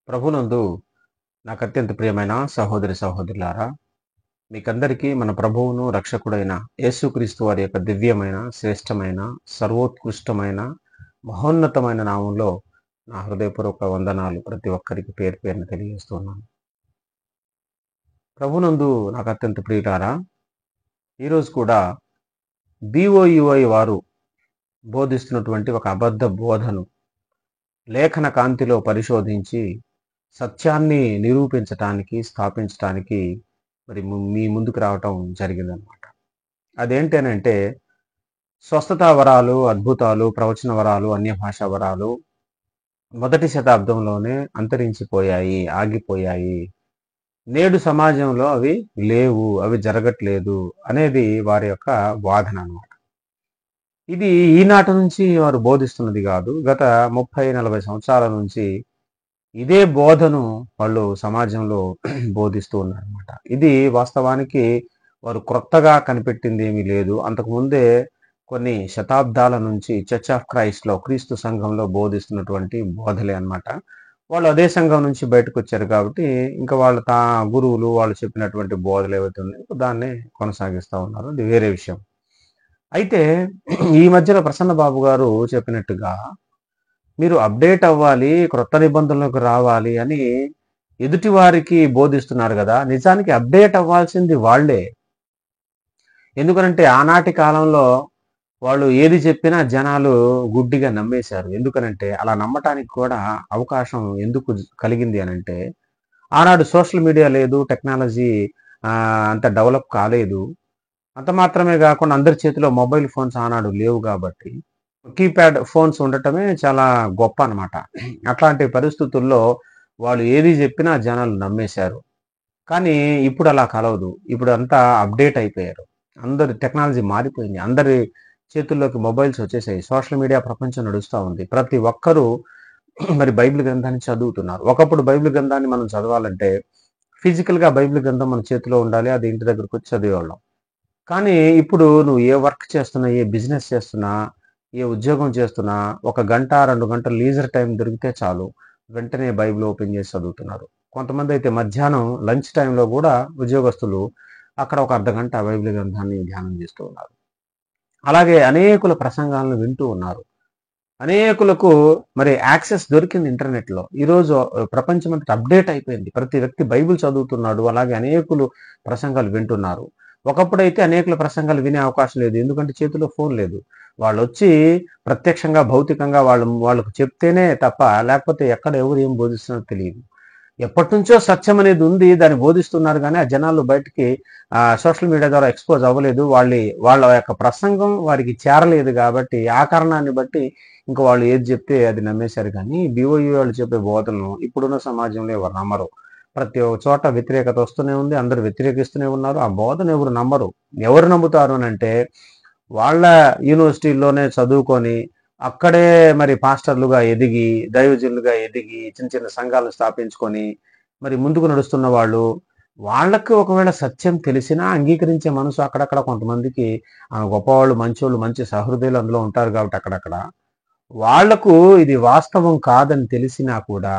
ప్రభునందు నాకు అత్యంత ప్రియమైన సహోదరి సహోదరులారా, మీకందరికీ మన ప్రభువును రక్షకుడైన యేసుక్రీస్తు వారి యొక్క దివ్యమైన, శ్రేష్టమైన, సర్వోత్కృష్టమైన, మహోన్నతమైన నామంలో నా హృదయపూర్వక వందనాలు ప్రతి ఒక్కరికి పేరు పేరున తెలియజేస్తున్నాను. ప్రభునందు నాకు అత్యంత ప్రియులారా, ఈరోజు కూడా BOUI వారు బోధిస్తున్నటువంటి ఒక అబద్ధ బోధను లేఖన కాంతిలో పరిశోధించి సత్యాన్ని నిరూపించటానికి, స్థాపించటానికి మరి మీ ముందుకు రావటం జరిగిందనమాట. అదేంటనంటే స్వస్థతా వరాలు, అద్భుతాలు, ప్రవచన వరాలు, అన్యభాషా వరాలు మొదటి శతాబ్దంలోనే అంతరించిపోయాయి, ఆగిపోయాయి. నేడు సమాజంలో అవి లేవు, అవి జరగట్లేదు అనేది వారి యొక్క వాదన అన్నమాట. ఇది ఈనాటి నుంచి వారు బోధిస్తున్నది కాదు. గత 30-40 సంవత్సరాల నుంచి ఇదే బోధను వాళ్ళు సమాజంలో బోధిస్తూ ఉన్నారనమాట. ఇది వాస్తవానికి వారు క్రొత్తగా కనిపెట్టింది ఏమీ లేదు. అంతకుముందే కొన్ని శతాబ్దాల నుంచి చర్చ్ ఆఫ్ క్రైస్ట్‌లో క్రీస్తు సంఘంలో బోధిస్తున్నటువంటి బోధలే అన్నమాట. వాళ్ళు అదే సంఘం నుంచి బయటకొచ్చారు కాబట్టి ఇంకా వాళ్ళ గురువులు వాళ్ళు చెప్పినటువంటి బోధలు ఏవైతే ఉన్నాయో దాన్నే కొనసాగిస్తా ఉన్నారు. అది వేరే విషయం. అయితే ఈ మధ్యలో ప్రసన్న బాబు గారు చెప్పినట్టుగా మీరు అప్డేట్ అవ్వాలి, క్రొత్త నిబంధనలకు రావాలి అని ఎదుటి వారికి బోధిస్తున్నారు గదా! నిజానికి అప్డేట్ అవ్వాల్సింది వాళ్ళే. ఎందుకనంటే ఆనాటి కాలంలో వాళ్ళు ఏది చెప్పినా జనాలు గుడ్డిగా నమ్మేశారు. ఎందుకనంటే అలా నమ్మటానికి కూడా అవకాశం ఎందుకు కలిగింది అనంటే ఆనాడు సోషల్ మీడియా లేదు, టెక్నాలజీ అంత డెవలప్ కాలేదు. అంత మాత్రమే గాకుండా అందరి చేతిలో మొబైల్ ఫోన్స్ ఆనాడు లేవు గాబట్టి కీప్యాడ్ ఫోన్స్ ఉండటమే చాలా గొప్ప అనమాట. అట్లాంటి పరిస్థితుల్లో వాళ్ళు ఏది చెప్పినా జనాలు నమ్మేశారు. కానీ ఇప్పుడు అలా కలవదు. ఇప్పుడు అంతా అప్డేట్ అయిపోయారు. అందరి టెక్నాలజీ మారిపోయింది. అందరి చేతుల్లోకి మొబైల్స్ వచ్చేసాయి. సోషల్ మీడియా ప్రపంచం నడుస్తా ఉంది. ప్రతి ఒక్కరూ మరి బైబిల్ గ్రంథాన్ని చదువుతున్నారు. ఒకప్పుడు బైబిల్ గ్రంథాన్ని మనం చదవాలంటే ఫిజికల్‌గా బైబిల్ గ్రంథం మన చేతిలో ఉండాలి. అది ఇంటి దగ్గరకొచ్చి చదివేవాళ్ళం. కానీ ఇప్పుడు నువ్వు ఏ వర్క్ చేస్తున్నా, ఏ బిజినెస్ చేస్తున్నా, ఏ ఉద్యోగం చేస్తున్నా, ఒక గంట, 2 గంటలు లీజర్ టైం దొరికితే చాలు. వెంటనే బైబిల్ ఓపెన్ చేసి చదువుతున్నారు. కొంతమందైతే మధ్యాహ్నం లంచ్ టైంలో గూడా ఉద్యోగస్తులు అక్కడ ఒక అర్ధగంట బైబిల్ గ్రంథాన్ని ధ్యానం చేస్తూ ఉన్నారు. అలాగే అనేకుల ప్రసంగాలను వింటూ ఉన్నారు. అనేకులకు మరి యాక్సెస్ దొరికింది ఇంటర్నెట్‌లో. ఈరోజు ప్రపంచమంతటా అప్డేట్ అయిపోయింది. ప్రతి వ్యక్తి బైబిల్ చదువుతున్నాడు. అలాగే అనేకులు ప్రసంగాలు వింటున్నారు. ఒకప్పుడైతే అనేకుల ప్రసంగాలు వినే అవకాశం లేదు. ఎందుకంటే చేతిలో ఫోన్ లేదు. వాళ్ళొచ్చి ప్రత్యక్షంగా, భౌతికంగా వాళ్ళకు చెప్తేనే తప్ప లేకపోతే ఎక్కడ ఎవరు ఏం బోధిస్తున్నారో తెలీదు. ఎప్పటినుంచో సత్యం అనేది ఉంది. దాన్ని బోధిస్తున్నారు గానీ, ఆ జనాలు బయటికి సోషల్ మీడియా ద్వారా ఎక్స్‌పోజ్ అవ్వలేదు. వాళ్ళ యొక్క ప్రసంగం వారికి చేరలేదు గాబట్టి, ఆ కారణాన్ని బట్టి ఇంక వాళ్ళు ఏది చెప్తే అది నమ్మేశారు కానీ, BOE వాళ్ళు చెప్పే బోధనలు ఇప్పుడున్న సమాజంలో ఎవరు నమ్మరు. ప్రతి ఒక్క చోట వ్యతిరేకత వస్తూనే ఉంది. అందరూ వ్యతిరేకిస్తూనే ఉన్నారు. ఆ బోధన ఎవరు నమ్మరు. ఎవరు నమ్ముతారు అనంటే, వాళ్ళ యూనివర్సిటీల్లోనే చదువుకొని అక్కడే మరి పాస్టర్లుగా ఎదిగి, దైవజనులుగా ఎదిగి, చిన్న చిన్న సంఘాలను స్థాపించుకొని, మరి ముందుకు నడుస్తున్న వాళ్ళు, వాళ్ళకి ఒకవేళ సత్యం తెలిసినా అంగీకరించే మనసు అక్కడక్కడ కొంతమందికి గొప్పవాళ్ళు, మంచోళ్ళు, మంచి సహృదయులు అందులో ఉంటారు కాబట్టి అక్కడక్కడ. వాళ్లకు ఇది వాస్తవం కాదని తెలిసినా కూడా,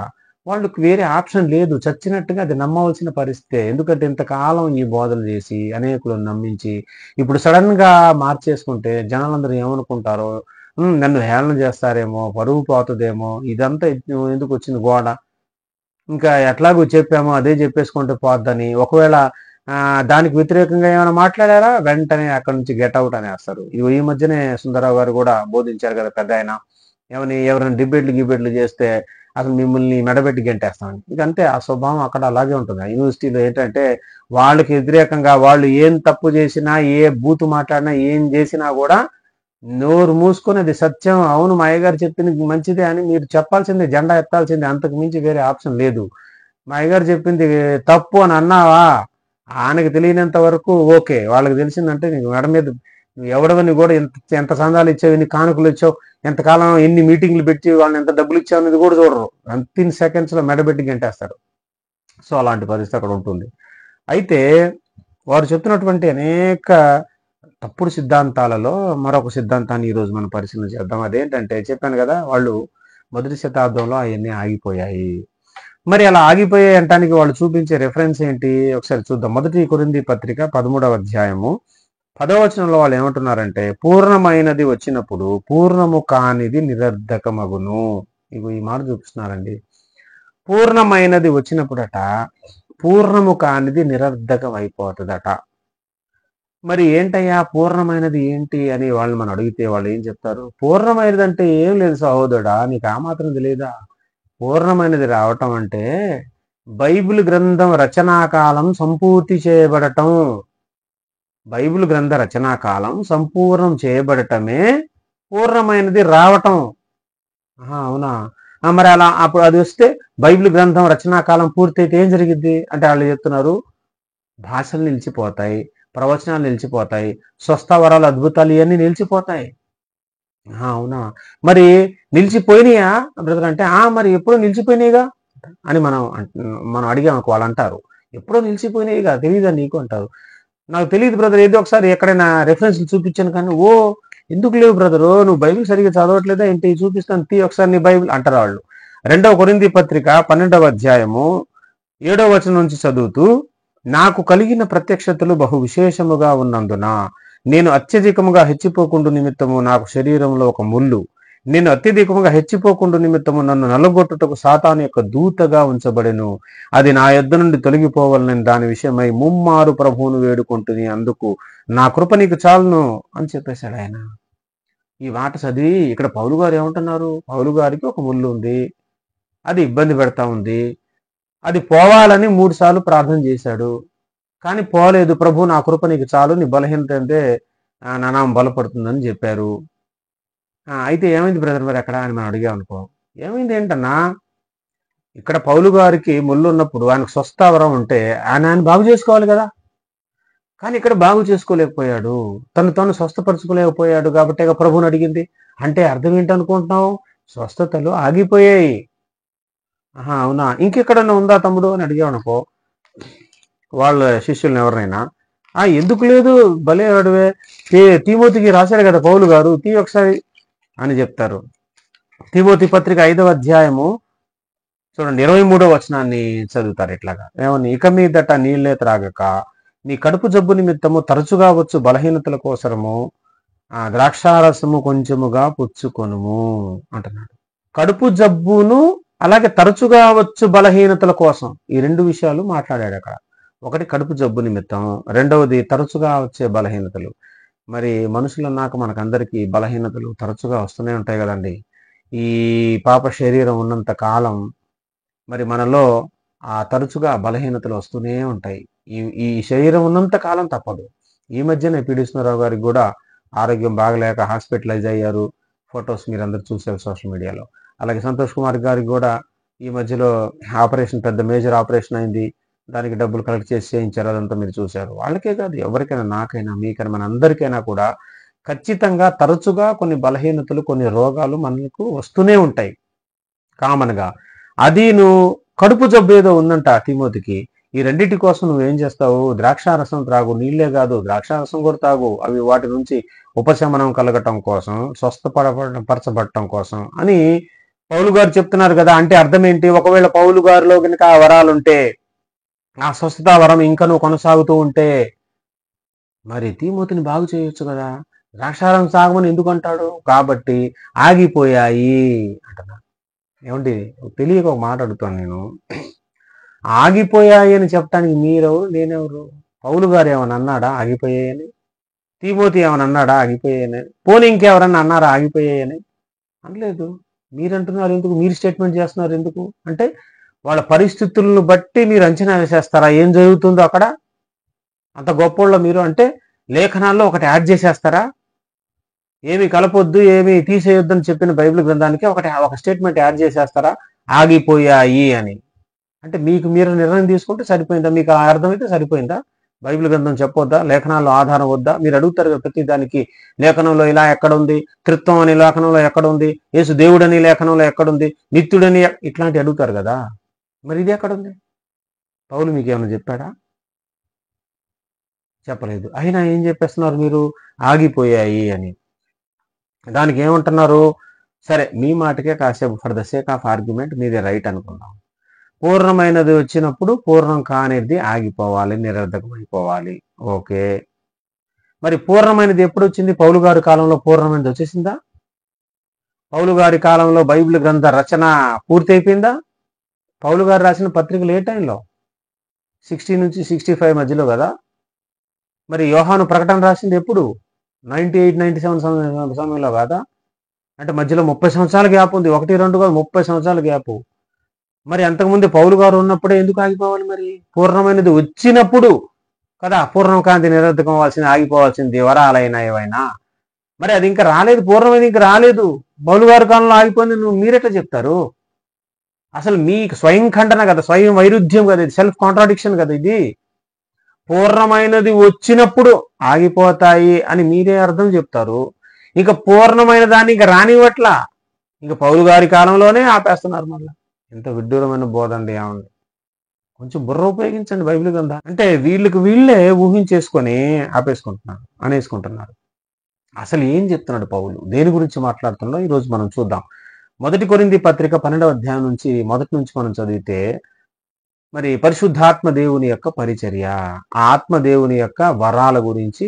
వాళ్ళకి వేరే ఆప్షన్ లేదు. చచ్చినట్టుగా అది నమ్మవలసిన పరిస్థితే. ఎందుకంటే ఇంతకాలం ఈ బోధలు చేసి, అనేకులను నమ్మించి, ఇప్పుడు సడెన్‌గా మార్చేసుకుంటే జనాలందరూ ఏమనుకుంటారో, నన్ను హేళన చేస్తారేమో, పరువు పోతదేమో, ఇదంతా ఎందుకొచ్చింది గోల. ఇంకా ఎట్లాగో చెప్పామో అదే చెప్పేసుకుంటే పోద్దని. ఒకవేళ దానికి వ్యతిరేకంగా ఏమైనా మాట్లాడారా, వెంటనే అక్కడి నుంచి గెట్ ఔట్ అనేస్తారు. ఇగో ఈ మధ్యనే సుందరరావు గారు కూడా బోధించారు కదా పెద్దాయన. ఎవరైనా గిబేట్లు చేస్తే అసలు మిమ్మల్ని మెడబెట్టి గెంటేస్తామని. ఇక అంతే ఆ స్వభావం అక్కడ అలాగే ఉంటుంది. ఆ యూనివర్సిటీలో ఏంటంటే వాళ్ళకి వ్యతిరేకంగా వాళ్ళు ఏం తప్పు చేసినా, ఏ బూతు మాట్లాడినా, ఏం చేసినా కూడా నోరు మూసుకొని అది సత్యం, అవును మా అయ్యగారు చెప్పింది మంచిదే అని మీరు చెప్పాల్సిందే, జెండా ఎత్తాల్సిందే. అంతకు మించి వేరే ఆప్షన్ లేదు. మా అయ్యగారు చెప్పింది తప్పు అని అన్నావా, ఆయనకు తెలియనంత వరకు ఓకే. వాళ్ళకి తెలిసిందంటే నీకు మెడ మీద నువ్వు ఎవడవని కూడా ఎంత సందాలు ఇచ్చావు, ఎన్ని కానుకలు ఇచ్చావు, ఎంతకాలం ఎన్ని మీటింగ్లు పెట్టి వాళ్ళని ఎంత డబ్బులు ఇచ్చావు అనేది కూడా చూడరు. వితిన్ సెకండ్స్లో మెడబెట్టి గంటేస్తారు. సో అలాంటి పరిస్థితి అక్కడ ఉంటుంది. అయితే వారు చెప్తున్నటువంటి అనేక తప్పుడు సిద్ధాంతాలలో మరొక సిద్ధాంతాన్ని ఈరోజు మనం పరిశీలన చేద్దాం. అదేంటంటే చెప్పాను కదా, వాళ్ళు మొదటి శతాబ్దంలో అవన్నీ ఆగిపోయాయి. మరి అలా ఆగిపోయాయి అంటానికి వాళ్ళు చూపించే రిఫరెన్స్ ఏంటి ఒకసారి చూద్దాం. 1 కొరింథీ పత్రిక 13వ అధ్యాయము 10వ వచనంలో వాళ్ళు ఏమంటున్నారంటే, పూర్ణమైనది వచ్చినప్పుడు పూర్ణము కానిది నిరర్ధకమగును. ఇగో ఈ మాట చూపిస్తున్నారండి. పూర్ణమైనది వచ్చినప్పుడట పూర్ణము కానిది నిరర్ధకం అయిపోతుందట. మరి ఏంటయ్యా పూర్ణమైనది ఏంటి అని వాళ్ళు మనం అడిగితే వాళ్ళు ఏం చెప్తారు? పూర్ణమైనది అంటే ఏం లేదు సహోదరుడా, నీకు ఆ మాత్రం తెలియదా? పూర్ణమైనది రావటం అంటే బైబిల్ గ్రంథం రచనాకాలం సంపూర్తి చేయబడటం. బైబిల్ గ్రంథ రచనాకాలం సంపూర్ణం చేయబడటమే పూర్ణమైనది రావటం. అవునా? మరి అలా అప్పుడు అది వస్తే బైబిల్ గ్రంథం రచనాకాలం పూర్తయితే ఏం జరిగిద్ది అంటే వాళ్ళు చెప్తున్నారు, భాషలు నిలిచిపోతాయి, ప్రవచనాలు నిలిచిపోతాయి, స్వస్థ వరాలు అద్భుతాలు ఇవన్నీ నిలిచిపోతాయి. అవునా? మరి నిలిచిపోయినాయా బ్రదర్ అంటే, మరి ఎప్పుడో నిలిచిపోయినాయిగా అని మనం అడిగామనుకో, వాళ్ళు అంటారు ఎప్పుడో నిలిచిపోయినాయిగా, తెలియదా నీకు అంటారు. నాకు తెలియదు బ్రదర్, ఏదో ఒకసారి ఎక్కడైనా రెఫరెన్స్ చూపించాను కానీ, ఎందుకు లేవు బ్రదరు, నువ్వు బైబిల్ సరిగ్గా చదవట్లేదా ఏంటి, చూపిస్తాను తీ ఒకసారి నీ బైబిల్ అంటారు వాళ్ళు. 2వ కొరింథీ పత్రిక 12వ అధ్యాయము 7వ వచనం నుంచి చదువుతూ, నాకు కలిగిన ప్రత్యక్షతలు బహు విశేషముగా ఉన్నందున నేను అత్యధికముగా హెచ్చిపోకుండా నిమిత్తము నాకు శరీరంలో ఒక ముళ్ళు, నేను అత్యధికముగా హెచ్చిపోకుండా నిమిత్తము నన్ను నలగొట్టుటకు సాతాను యొక్క దూతగా ఉంచబడెను. అది నా యొద్ద నుండి తొలగిపోవాలని దాని విషయమై ముమ్మారు ప్రభువును వేడుకుంటుని, అందుకు నా కృప నీకు చాలును అని చెప్పేశాడు ఆయన. ఈ మాట చదివి ఇక్కడ పౌలు గారు ఏమంటున్నారు? పౌలు గారికి ఒక ముళ్ళు ఉంది, అది ఇబ్బంది పెడతా ఉంది, అది పోవాలని 3 సార్లు ప్రార్థన చేశాడు, కానీ పోలేదు. ప్రభు నా కృప నీకు చాలు, నీ బలహీనత అంటే నా నామం బలపడుతుందని చెప్పారు. అయితే ఏమైంది బ్రదర్ మరి అక్కడ అని మనం అడిగామనుకో, ఏమైంది ఏంటన్నా, ఇక్కడ పౌలు గారికి ముళ్ళు ఉన్నప్పుడు ఆయనకు స్వస్థవరం ఉంటే ఆయన బాగు చేసుకోవాలి కదా, కానీ ఇక్కడ బాగు చేసుకోలేకపోయాడు, తను స్వస్థపరచుకోలేకపోయాడు. కాబట్టి ప్రభువుని అడిగింది అంటే అర్థం ఏంటనుకుంటున్నావు? స్వస్థతలు ఆగిపోయాయి. అవునా, ఇంకెక్కడన్నా ఉందా తమ్ముడు అని అడిగామనుకో, వాళ్ళ శిష్యులను ఎవరినైనా, ఎందుకు లేదు, భలే అడివే, తిమోతికి రాశాడు కదా పౌలు గారు, తీ ఒకసారి అని చెప్తారు. తిమోతి పత్రిక 5వ అధ్యాయము చూడండి 23వ వచనాన్ని చదువుతారు ఇట్లాగా, ఏమని, ఇక మీదట నీళ్లే త్రాగక నీ కడుపు జబ్బు నిమిత్తము తరచుగా వచ్చు బలహీనతల కోసము ద్రాక్షారసము కొంచెముగా పుచ్చుకొనుము అంటున్నాడు. కడుపు జబ్బును అలాగే తరచుగా వచ్చు బలహీనతల కోసం, ఈ 2 విషయాలు మాట్లాడాడు అక్కడ. ఒకటి కడుపు జబ్బు నిమిత్తం, రెండవది తరచుగా వచ్చే బలహీనతలు. మరి మనుషులన్నాక మనకందరికీ బలహీనతలు తరచుగా వస్తూనే ఉంటాయి కదండి. ఈ పాప శరీరం ఉన్నంత కాలం మరి మనలో తరచుగా బలహీనతలు వస్తూనే ఉంటాయి. ఈ శరీరం ఉన్నంత కాలం తప్పదు. ఈ మధ్యనే పిడి సుందరరావు గారికి కూడా ఆరోగ్యం బాగలేక హాస్పిటలైజ్ అయ్యారు. ఫొటోస్ మీరు అందరు చూసారు సోషల్ మీడియాలో. అలాగే సంతోష్ కుమార్ గారికి కూడా ఈ మధ్యలో ఆపరేషన్, పెద్ద మేజర్ ఆపరేషన్ అయింది, దానికి డబ్బులు కలెక్ట్ చేసి చేయించారు, అదంతా మీరు చూశారు. వాళ్ళకే కాదు, ఎవరికైనా, నాకైనా, మీకైనా, మన అందరికైనా కూడా ఖచ్చితంగా తరచుగా కొన్ని బలహీనతలు, కొన్ని రోగాలు మనకు వస్తూనే ఉంటాయి కామన్గా. అది నువ్వు కడుపు జబ్బు ఏదో ఉందంట తిమోతికి, ఈ రెండింటి కోసం నువ్వేం చేస్తావు? ద్రాక్షారసం త్రాగు, నీళ్లే కాదు ద్రాక్షారసం కూడా తాగు, అవి వాటి నుంచి ఉపశమనం కలగటం కోసం, పరచబడటం కోసం అని పౌలు గారు చెప్తున్నారు కదా. అంటే అర్థం ఏంటి? ఒకవేళ పౌలు గారిలో కనుక ఆ వరాలుంటే, ఆ స్వస్థత వరం ఇంకా నువ్వు కొనసాగుతూ ఉంటే మరి తిమోతిని బాగు చేయొచ్చు కదా. ద్రాక్షారసం సాగమని ఎందుకు అంటాడు? కాబట్టి ఆగిపోయాయి అంటున్నాడు. ఏమండి, తెలియక ఒక మాట అడుగుతాను నేను, ఆగిపోయాయి అని చెప్పడానికి మీరెవరు, నేనెవరు? పౌలు గారు ఏమన్నా అన్నాడా ఆగిపోయాయని? తిమోతి ఏమన్నా అన్నాడా ఆగిపోయాయని? పోనీ ఇంకెవరన్నా అన్నారా ఆగిపోయాయని? అనలేదు. మీరంటున్నారు ఎందుకు? మీరు స్టేట్మెంట్ చేస్తున్నారు ఎందుకు? అంటే వాళ్ళ పరిస్థితులను బట్టి మీరు అంచనా వేసేస్తారా ఏం జరుగుతుందో అక్కడ? అంత గొప్పోళ్ళ మీరు అంటే లేఖనాల్లో ఒకటి యాడ్ చేసేస్తారా? ఏమి కలపొద్దు, ఏమి తీసేయొద్దు అని చెప్పిన బైబిల్ గ్రంథానికి ఒక స్టేట్మెంట్ యాడ్ చేసేస్తారా ఆగిపోయాయి అని? అంటే మీకు మీరు నిర్ణయం తీసుకుంటే సరిపోయిందా? మీకు అర్థమైతే సరిపోయిందా? బైబిల్ గ్రంథం చెప్పొద్దా? లేఖనాల్లో ఆధారం వద్దా? మీరు అడుగుతారు కదా ప్రతి దానికి, లేఖనంలో ఇలా ఎక్కడుంది, త్రిత్వం అనే లేఖనంలో ఎక్కడుంది, యేసు దేవుడని లేఖనంలో ఎక్కడుంది, నిత్యుడని ఇట్లాంటి అడుగుతారు కదా. మరి ఇది ఎక్కడుంది? పౌలు మీకు ఏమైనా చెప్పాడా? చెప్పలేదు. అయినా ఏం చెప్పేస్తున్నారు మీరు? ఆగిపోయాయి అని. దానికి ఏమంటున్నారు? సరే, మీ మాటకే కాసేపు for the sake of argument మీదే రైట్ అనుకుందాం. పూర్ణమైనది వచ్చినప్పుడు పూర్ణం కానిది ఆగిపోవాలి, నిరర్ధకమైపోవాలి. ఓకే. మరి పూర్ణమైనది ఎప్పుడు వచ్చింది? పౌలు గారి కాలంలో పూర్ణమైనది వచ్చేసిందా? పౌలు గారి కాలంలో బైబిల్ గ్రంథ రచన పూర్తి అయిపోయిందా? పౌలు గారు రాసిన పత్రికలు ఏ టైంలో? 60 నుంచి 65 మధ్యలో కదా. మరి యోహాను ప్రకటన రాసింది ఎప్పుడు? 98, 97 సమయంలో కాదా? అంటే మధ్యలో 30 సంవత్సరాల గ్యాప్ ఉంది. 1, 2 కాదు, 30 సంవత్సరాల గ్యాప్. మరి అంతకుముందు పౌలు గారు ఉన్నప్పుడే ఎందుకు ఆగిపోవాలి? మరి పూర్ణమైనది వచ్చినప్పుడు కదా పూర్ణం కాంతి నిరర్ధకం అవ్వాల్సింది, ఆగిపోవాల్సింది వరాలైనా ఏవైనా. మరి అది ఇంకా రాలేదు, పూర్ణమైనది ఇంకా రాలేదు. పౌలు గారి కాలంలో ఆగిపోయింది మీరెట్లా చెప్తారు? అసలు మీ స్వయం ఖండన కదా, స్వయం వైరుధ్యం కదా, ఇది సెల్ఫ్ కాంట్రాడిక్షన్ కదా. ఇది పూర్ణమైనది వచ్చినప్పుడు ఆగిపోతాయి అని మీరే అర్థం చెప్తారు. ఇక పూర్ణమైన దాన్ని ఇంకా రానివ్వట్లా, ఇంకా పౌలు గారి కాలంలోనే ఆపేస్తున్నారు. మళ్ళీ ఎంత విడ్డూరమైన బోధ అండి. ఏమండి, కొంచెం బుర్ర ఉపయోగించండి బైబిల్ గ్రంథం. అంటే వీళ్ళకి వీళ్ళే ఊహించేసుకొని ఆపేసుకుంటున్నారు, అనేసుకుంటున్నారు. అసలు ఏం చెప్తున్నాడు పౌలు, దేని గురించి మాట్లాడుతున్నాడో ఈరోజు మనం చూద్దాం. 1 కొరింథీ పత్రిక 12వ అధ్యాయం నుంచి మొదటి నుంచి మనం చదివితే, మరి పరిశుద్ధాత్మ దేవుని యొక్క పరిచర్య, ఆత్మ దేవుని యొక్క వరాల గురించి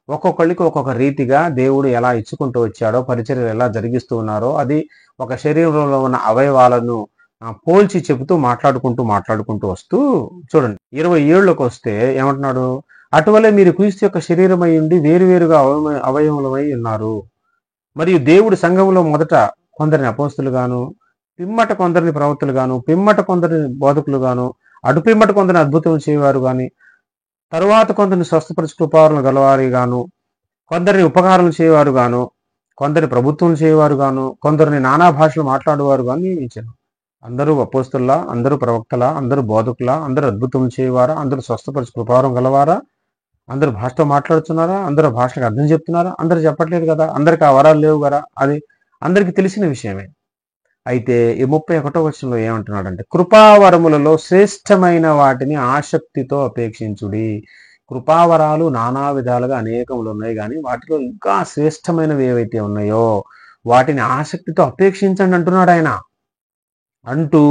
ఒక్కొక్కళ్ళకి ఒక్కొక్క రీతిగా దేవుడు ఎలా ఇచ్చుకుంటూ వచ్చాడో, పరిచర్యలు ఎలా జరిగిస్తూ ఉన్నారో, అది ఒక శరీరంలో ఉన్న అవయవాలను పోల్చి చెబుతూ మాట్లాడుకుంటూ వస్తూ చూడండి. 27లోకి వస్తే ఏమంటున్నాడు? అటువలే మీరు క్రీస్తు యొక్క శరీరమై ఉండి వేరువేరుగా అవయవములమై ఉన్నారు. మరియు దేవుడు సంఘంలో మొదట కొందరిని అపోస్తులుగాను, పిమ్మట కొందరిని ప్రవక్తలుగాను, పిమ్మట కొందరిని బోధకులుగాను, అటు పిమ్మట కొందరిని అద్భుతం చేయవారు గాని, తరువాత కొందరిని స్వస్థపరచు కృపావరణ గలవారిగాను, కొందరిని ఉపకారం చేయవారు గాను, కొందరిని ప్రభుత్వం చేయవారు గాను, కొందరిని నానా భాషలు మాట్లాడేవారు గాను నియమించాను. అందరూ అపోస్తుల్లా, అందరూ ప్రవక్తలా, అందరూ బోధకులా, అందరూ అద్భుతం చేయవారా, అందరూ స్వస్థపరచు కృపావరం గలవారా, అందరూ భాషతో మాట్లాడుతున్నారా, అందరూ భాషకు అర్థం చెప్తున్నారా? అందరూ చెప్పట్లేదు కదా, అందరికి ఆ వరాలు లేవు కదా. అది అందరికీ తెలిసిన విషయమే. అయితే ఈ 31వ వచనంలో ఏమంటున్నాడంటే, కృపావరములలో శ్రేష్టమైన వాటిని ఆసక్తితో అపేక్షించుడి. కృపావరాలు నానా విధాలుగా అనేకములు ఉన్నాయి, కానీ వాటిలో ఇంకా శ్రేష్టమైనవి ఏవైతే ఉన్నాయో వాటిని ఆసక్తితో అపేక్షించండి అంటున్నాడు ఆయన. అంటూ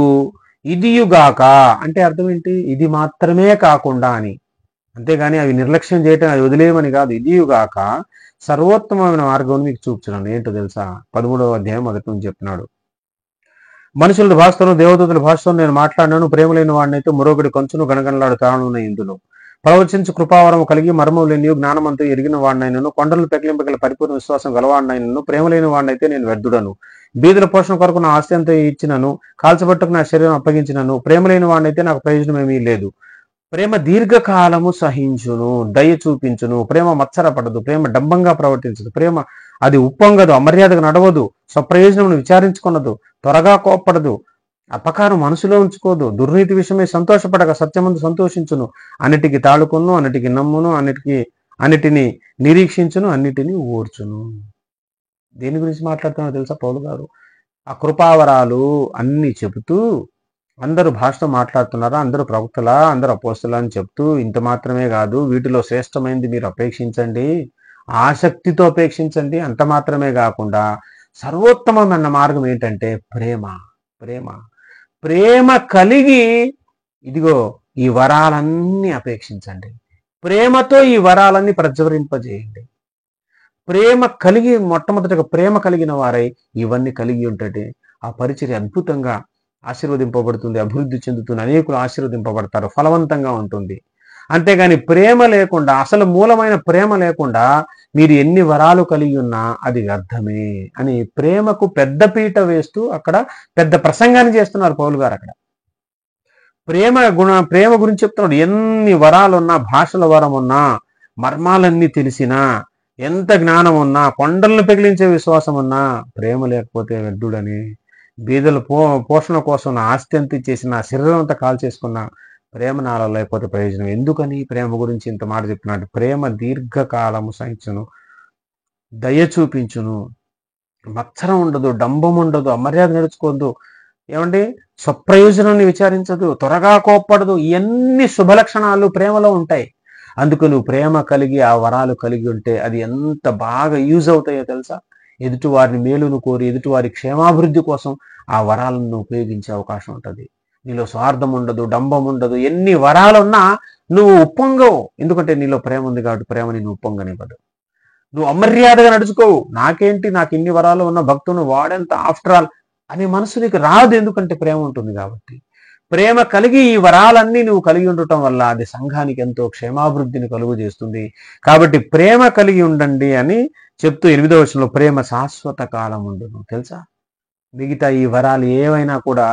ఇదియుగాక అంటే అర్థం ఏంటి? ఇది మాత్రమే కాకుండా అని. అంతేగాని అవి నిర్లక్ష్యం చేయటం, అవి వదిలేయమని కాదు. ఇదియుగాక సర్వోత్తమమైన మార్గం మీకు చూపుతున్నాను. ఏంటో తెలుసా? 13వ అధ్యాయం మొదటి నుంచి చెప్తున్నాడు. మనుషుల భాషతోనూ దేవదూతల భాషతో నేను మాట్లాడినాను, ప్రేమ లేని వాడినైతే మరొకటి కొంచెం గణగణలాడు తానున్న ఇందులో ప్రవచించు కృపావరం కలిగి మర్మం లేని జ్ఞానమంతా ఎరిగిన వాడినైనను, కొండలు పెకిలింపగల పరిపూర్ణ విశ్వాసం గలవాడినైనను, ప్రేమ లేని వాడినైతే నేను వ్యర్థుడను. బీదల పోషణ కొరకు నా ఆస్తి అంతా ఇచ్చినను, కాల్చబట్టుకు నా శరీరం అప్పగించినను, ప్రేమ లేని వాడినైతే నాకు ప్రయోజనం ఏమీ లేదు. ప్రేమ దీర్ఘకాలము సహించును, దయ చూపించును, ప్రేమ మత్సరపడదు, ప్రేమ డంబంగా ప్రవర్తించదు, ప్రేమ అది ఉప్పొంగదు, అమర్యాదగా నడవదు, స్వప్రయోజనం విచారించుకున్నదు, త్వరగా కోప్పడదు, అపకారం మనసులో ఉంచుకోదు, దుర్నీతి విషయమై సంతోషపడక సత్యమందు సంతోషించును, అన్నిటికి తాళుకును, అన్నిటికి నమ్మును, అన్నిటిని నిరీక్షించును, అన్నిటిని ఓర్చును. దేని గురించి మాట్లాడుతున్నారో తెలుసా పౌలు గారు? ఆ కృపావరాలు అన్ని చెబుతూ, అందరూ భాషతో మాట్లాడుతున్నారా, అందరూ ప్రవక్తలా, అందరూ అపోస్తలా అని చెప్తూ, ఇంత మాత్రమే కాదు, వీటిలో శ్రేష్టమైనది మీరు అపేక్షించండి, ఆసక్తితో అపేక్షించండి. అంత మాత్రమే కాకుండా సర్వోత్తమమైన మార్గం ఏంటంటే ప్రేమ. ప్రేమ ప్రేమ కలిగి ఇదిగో ఈ వరాలన్నీ అపేక్షించండి. ప్రేమతో ఈ వరాలన్నీ ప్రజ్వరింపజేయండి. ప్రేమ కలిగి, మొట్టమొదటిగా ప్రేమ కలిగిన వారై ఇవన్నీ కలిగి ఉంటే ఆ పరిచర్య అద్భుతంగా ఆశీర్వదింపబడుతుంది, అభివృద్ధి చెందుతుంది, అనేకులు ఆశీర్వదింపబడతారు, ఫలవంతంగా ఉంటుంది. అంతేగాని ప్రేమ లేకుండా, అసలు మూలమైన ప్రేమ లేకుండా మీరు ఎన్ని వరాలు కలిగి ఉన్నా అది వ్యర్థమే అని ప్రేమకు పెద్ద పీట వేస్తూ అక్కడ పెద్ద ప్రసంగాన్ని చేస్తున్నారు పౌలు గారు. అక్కడ ప్రేమ గురించి చెప్తున్నాడు. ఎన్ని వరాలున్నా, భాషల వరం ఉన్నా, మర్మాలన్నీ తెలిసినా, ఎంత జ్ఞానం ఉన్నా, కొండలను పెగిలించే విశ్వాసం ఉన్నా, ప్రేమ లేకపోతే వ్యర్థుడని, బీదల పోషణ కోసం నా ఆస్తి అంత ఇచ్చేసి నా శరీరం అంతా కాల్ చేసుకున్నా ప్రేమ నాలో లేకపోతే ప్రయోజనం. ఎందుకని ప్రేమ గురించి ఇంత మాట చెప్తున్నాడు? ప్రేమ దీర్ఘకాలము సహించును, దయ చూపించును, మత్సరం ఉండదు, డంబం ఉండదు, అమర్యాద నడుచుకోవద్దు, ఏమండి స్వప్రయోజనాన్ని విచారించదు, త్వరగా కోప్పడదు. ఇవన్నీ శుభలక్షణాలు ప్రేమలో ఉంటాయి. అందుకు నువ్వు ప్రేమ కలిగి ఆ వరాలు కలిగి ఉంటే అది ఎంత బాగా యూజ్ అవుతాయో తెలుసా? ఎదుటివారిని మేలును కోరి, ఎదుటివారి క్షేమాభివృద్ధి కోసం ఆ వరాలను ఉపయోగించే అవకాశం ఉంటుంది. నీలో స్వార్థం ఉండదు, డంబం ఉండదు. ఎన్ని వరాలున్నా నువ్వు ఉప్పొంగవు. ఎందుకంటే నీలో ప్రేమ ఉంది కాబట్టి ప్రేమ నిన్ను ఉప్పొంగనివ్వదు. నువ్వు అమర్యాదగా నడుచుకోవు. నాకేంటి, నాకు ఇన్ని వరాలు ఉన్న భక్తుని వాడెంత ఆఫ్టర్ ఆల్ అనే మనసు నీకు రాదు. ఎందుకంటే ప్రేమ ఉంటుంది కాబట్టి. ప్రేమ కలిగి ఈ వరాలన్నీ నువ్వు కలిగి ఉండటం వల్ల అది సంఘానికి ఎంతో క్షేమాభివృద్ధిని కలుగు చేస్తుంది. కాబట్టి ప్రేమ కలిగి ఉండండి అని చెప్తూ 8వ వచనంలో ప్రేమ శాశ్వత కాలం ఉండును. తెలుసా, మిగతా ఈ వరాలు ఏవైనా కూడా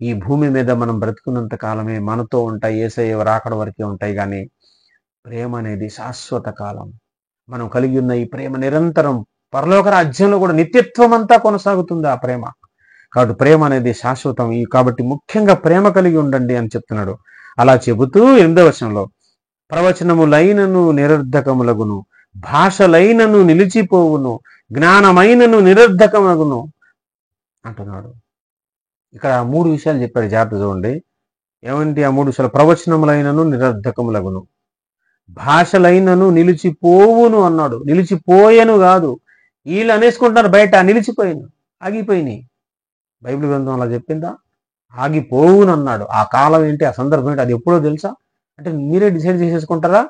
ఈ భూమి మీద మనం బ్రతుకున్నంత కాలమే మనతో ఉంటాయి. యేసయ్య రాకడ వరకే ఉంటాయి. కానీ ప్రేమ అనేది శాశ్వత కాలం. మనం కలిగి ఉన్న ఈ ప్రేమ నిరంతరం పరలోక రాజ్యంలో కూడా నిత్యత్వం అంతా కొనసాగుతుంది ఆ ప్రేమ. కాబట్టి ప్రేమ అనేది శాశ్వతం. కాబట్టి ముఖ్యంగా ప్రేమ కలిగి ఉండండి అని చెప్తున్నాడు. అలా చెబుతూ 8వ వచనంలో ప్రవచనములైనను నిరర్ధకములగును, భాషలైనను నిలిచిపోవును, జ్ఞానమైనను నిరర్ధకమగును అంటున్నాడు. ఇక్కడ 3 విషయాలు చెప్పాడు. జాగ్రత్త చూడండి. ఏమంటే ఆ 3 విషయాలు? ప్రవచనములైనను నిరర్ధకములగును, భాషలైనను నిలిచిపోవును అన్నాడు. నిలిచిపోయెను కాదు. వీళ్ళు అనేసుకుంటున్నారు బయట నిలిచిపోయిను, ఆగిపోయినాయి. బైబిల్ గ్రంథం అలా చెప్పిందా? ఆగిపోవును అన్నాడు. ఆ కాలం ఏంటి, ఆ సందర్భం ఏంటి, అది ఎప్పుడో తెలుసా? అంటే మీరే డిసైడ్ చేసేసుకుంటారా?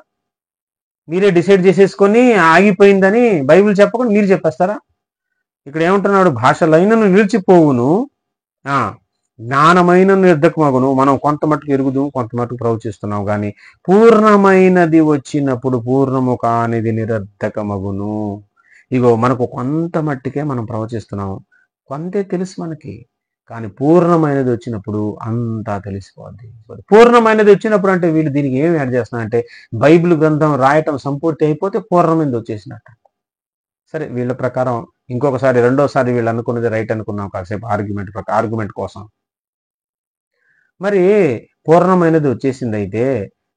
మీరే డిసైడ్ చేసేసుకొని ఆగిపోయిందని బైబిల్ చెప్పకుండా మీరు చెప్పేస్తారా? ఇక్కడ ఏమంటున్నాడు? భాషలైనను నిలిచిపోవును, జ్ఞానమైన నిర్ధకమగును. మనం కొంత మట్టుకు ఎరుగుదు, కొంత మట్టుకు ప్రవచిస్తున్నాం. కానీ పూర్ణమైనది వచ్చినప్పుడు పూర్ణము కానిది నిరర్ధకమగును. ఇగో మనకు కొంత మట్టికే మనం ప్రవచిస్తున్నాం, కొంతే తెలుసు మనకి. కానీ పూర్ణమైనది వచ్చినప్పుడు అంతా తెలిసిపోద్ది. పూర్ణమైనది వచ్చినప్పుడు అంటే వీళ్ళు దీనికి ఏమి యాడ్ చేస్తున్నారంటే బైబిల్ గ్రంథం రాయటం సంపూర్తి అయిపోతే పూర్ణమైనది వచ్చేసినట్టు. సరే, వీళ్ళ ప్రకారం ఇంకొకసారి రెండోసారి వీళ్ళు అనుకున్నది రైట్ అనుకున్నాం కాసేపు ఆర్గ్యుమెంట్ కోసం. మరి పూర్ణమైనది వచ్చేసింది. అయితే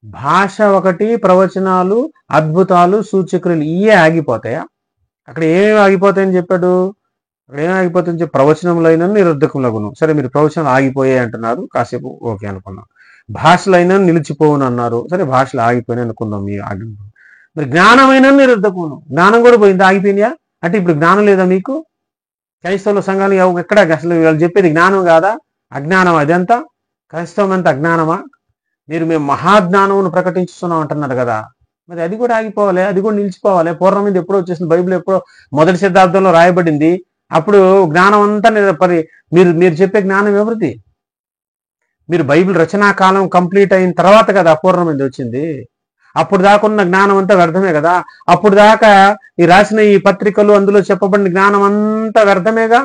భాష ఒకటి, ప్రవచనాలు, అద్భుతాలు, సూచక్రియలు ఇవే ఆగిపోతాయా? అక్కడ ఏమేమి ఆగిపోతాయని చెప్పాడు? అక్కడ ఏమి ఆగిపోతాయని చెప్పి ప్రవచనములైన నిరర్ధకములగును. సరే, మీరు ప్రవచనాలు ఆగిపోయాయి అంటున్నారు, కాసేపు ఓకే అనుకున్నాం. భాషలైన నిలిచిపోవును అన్నారు, సరే భాషలు ఆగిపోయినాయి అనుకుందాం. మీ ఆగిపోయి మరి జ్ఞానమైన నిరర్ధకమును, జ్ఞానం కూడా పోయింది, ఆగిపోయినాయా? అంటే ఇప్పుడు జ్ఞానం లేదా మీకు? క్రైస్తవుల సంఘాలు ఎక్కడ అసలు వాళ్ళు చెప్పేది జ్ఞానం కాదా, అజ్ఞానం? అదంతా క్రైస్తవం అంతా అజ్ఞానమా? మేము మహాజ్ఞానమును ప్రకటించుతున్నాం అంటున్నారు కదా. మరి అది కూడా ఆగిపోవాలి, అది కూడా నిలిచిపోవాలి. పూర్వం మీద ఎప్పుడో వచ్చేసింది, బైబిల్ ఎప్పుడో మొదటి శతాబ్దంలో రాయబడింది. అప్పుడు జ్ఞానం అంతా మీరు చెప్పే జ్ఞానం ఎవరిది? మీరు బైబిల్ రచనా కాలం కంప్లీట్ అయిన తర్వాత కదా పూర్వం మీద వచ్చింది. అప్పుడు దాకా ఉన్న జ్ఞానం అంతా వ్యర్థమే కదా. అప్పుడు దాకా ఈ రాసిన ఈ పత్రికలు, అందులో చెప్పబడిన జ్ఞానం అంతా వ్యర్థమేగా.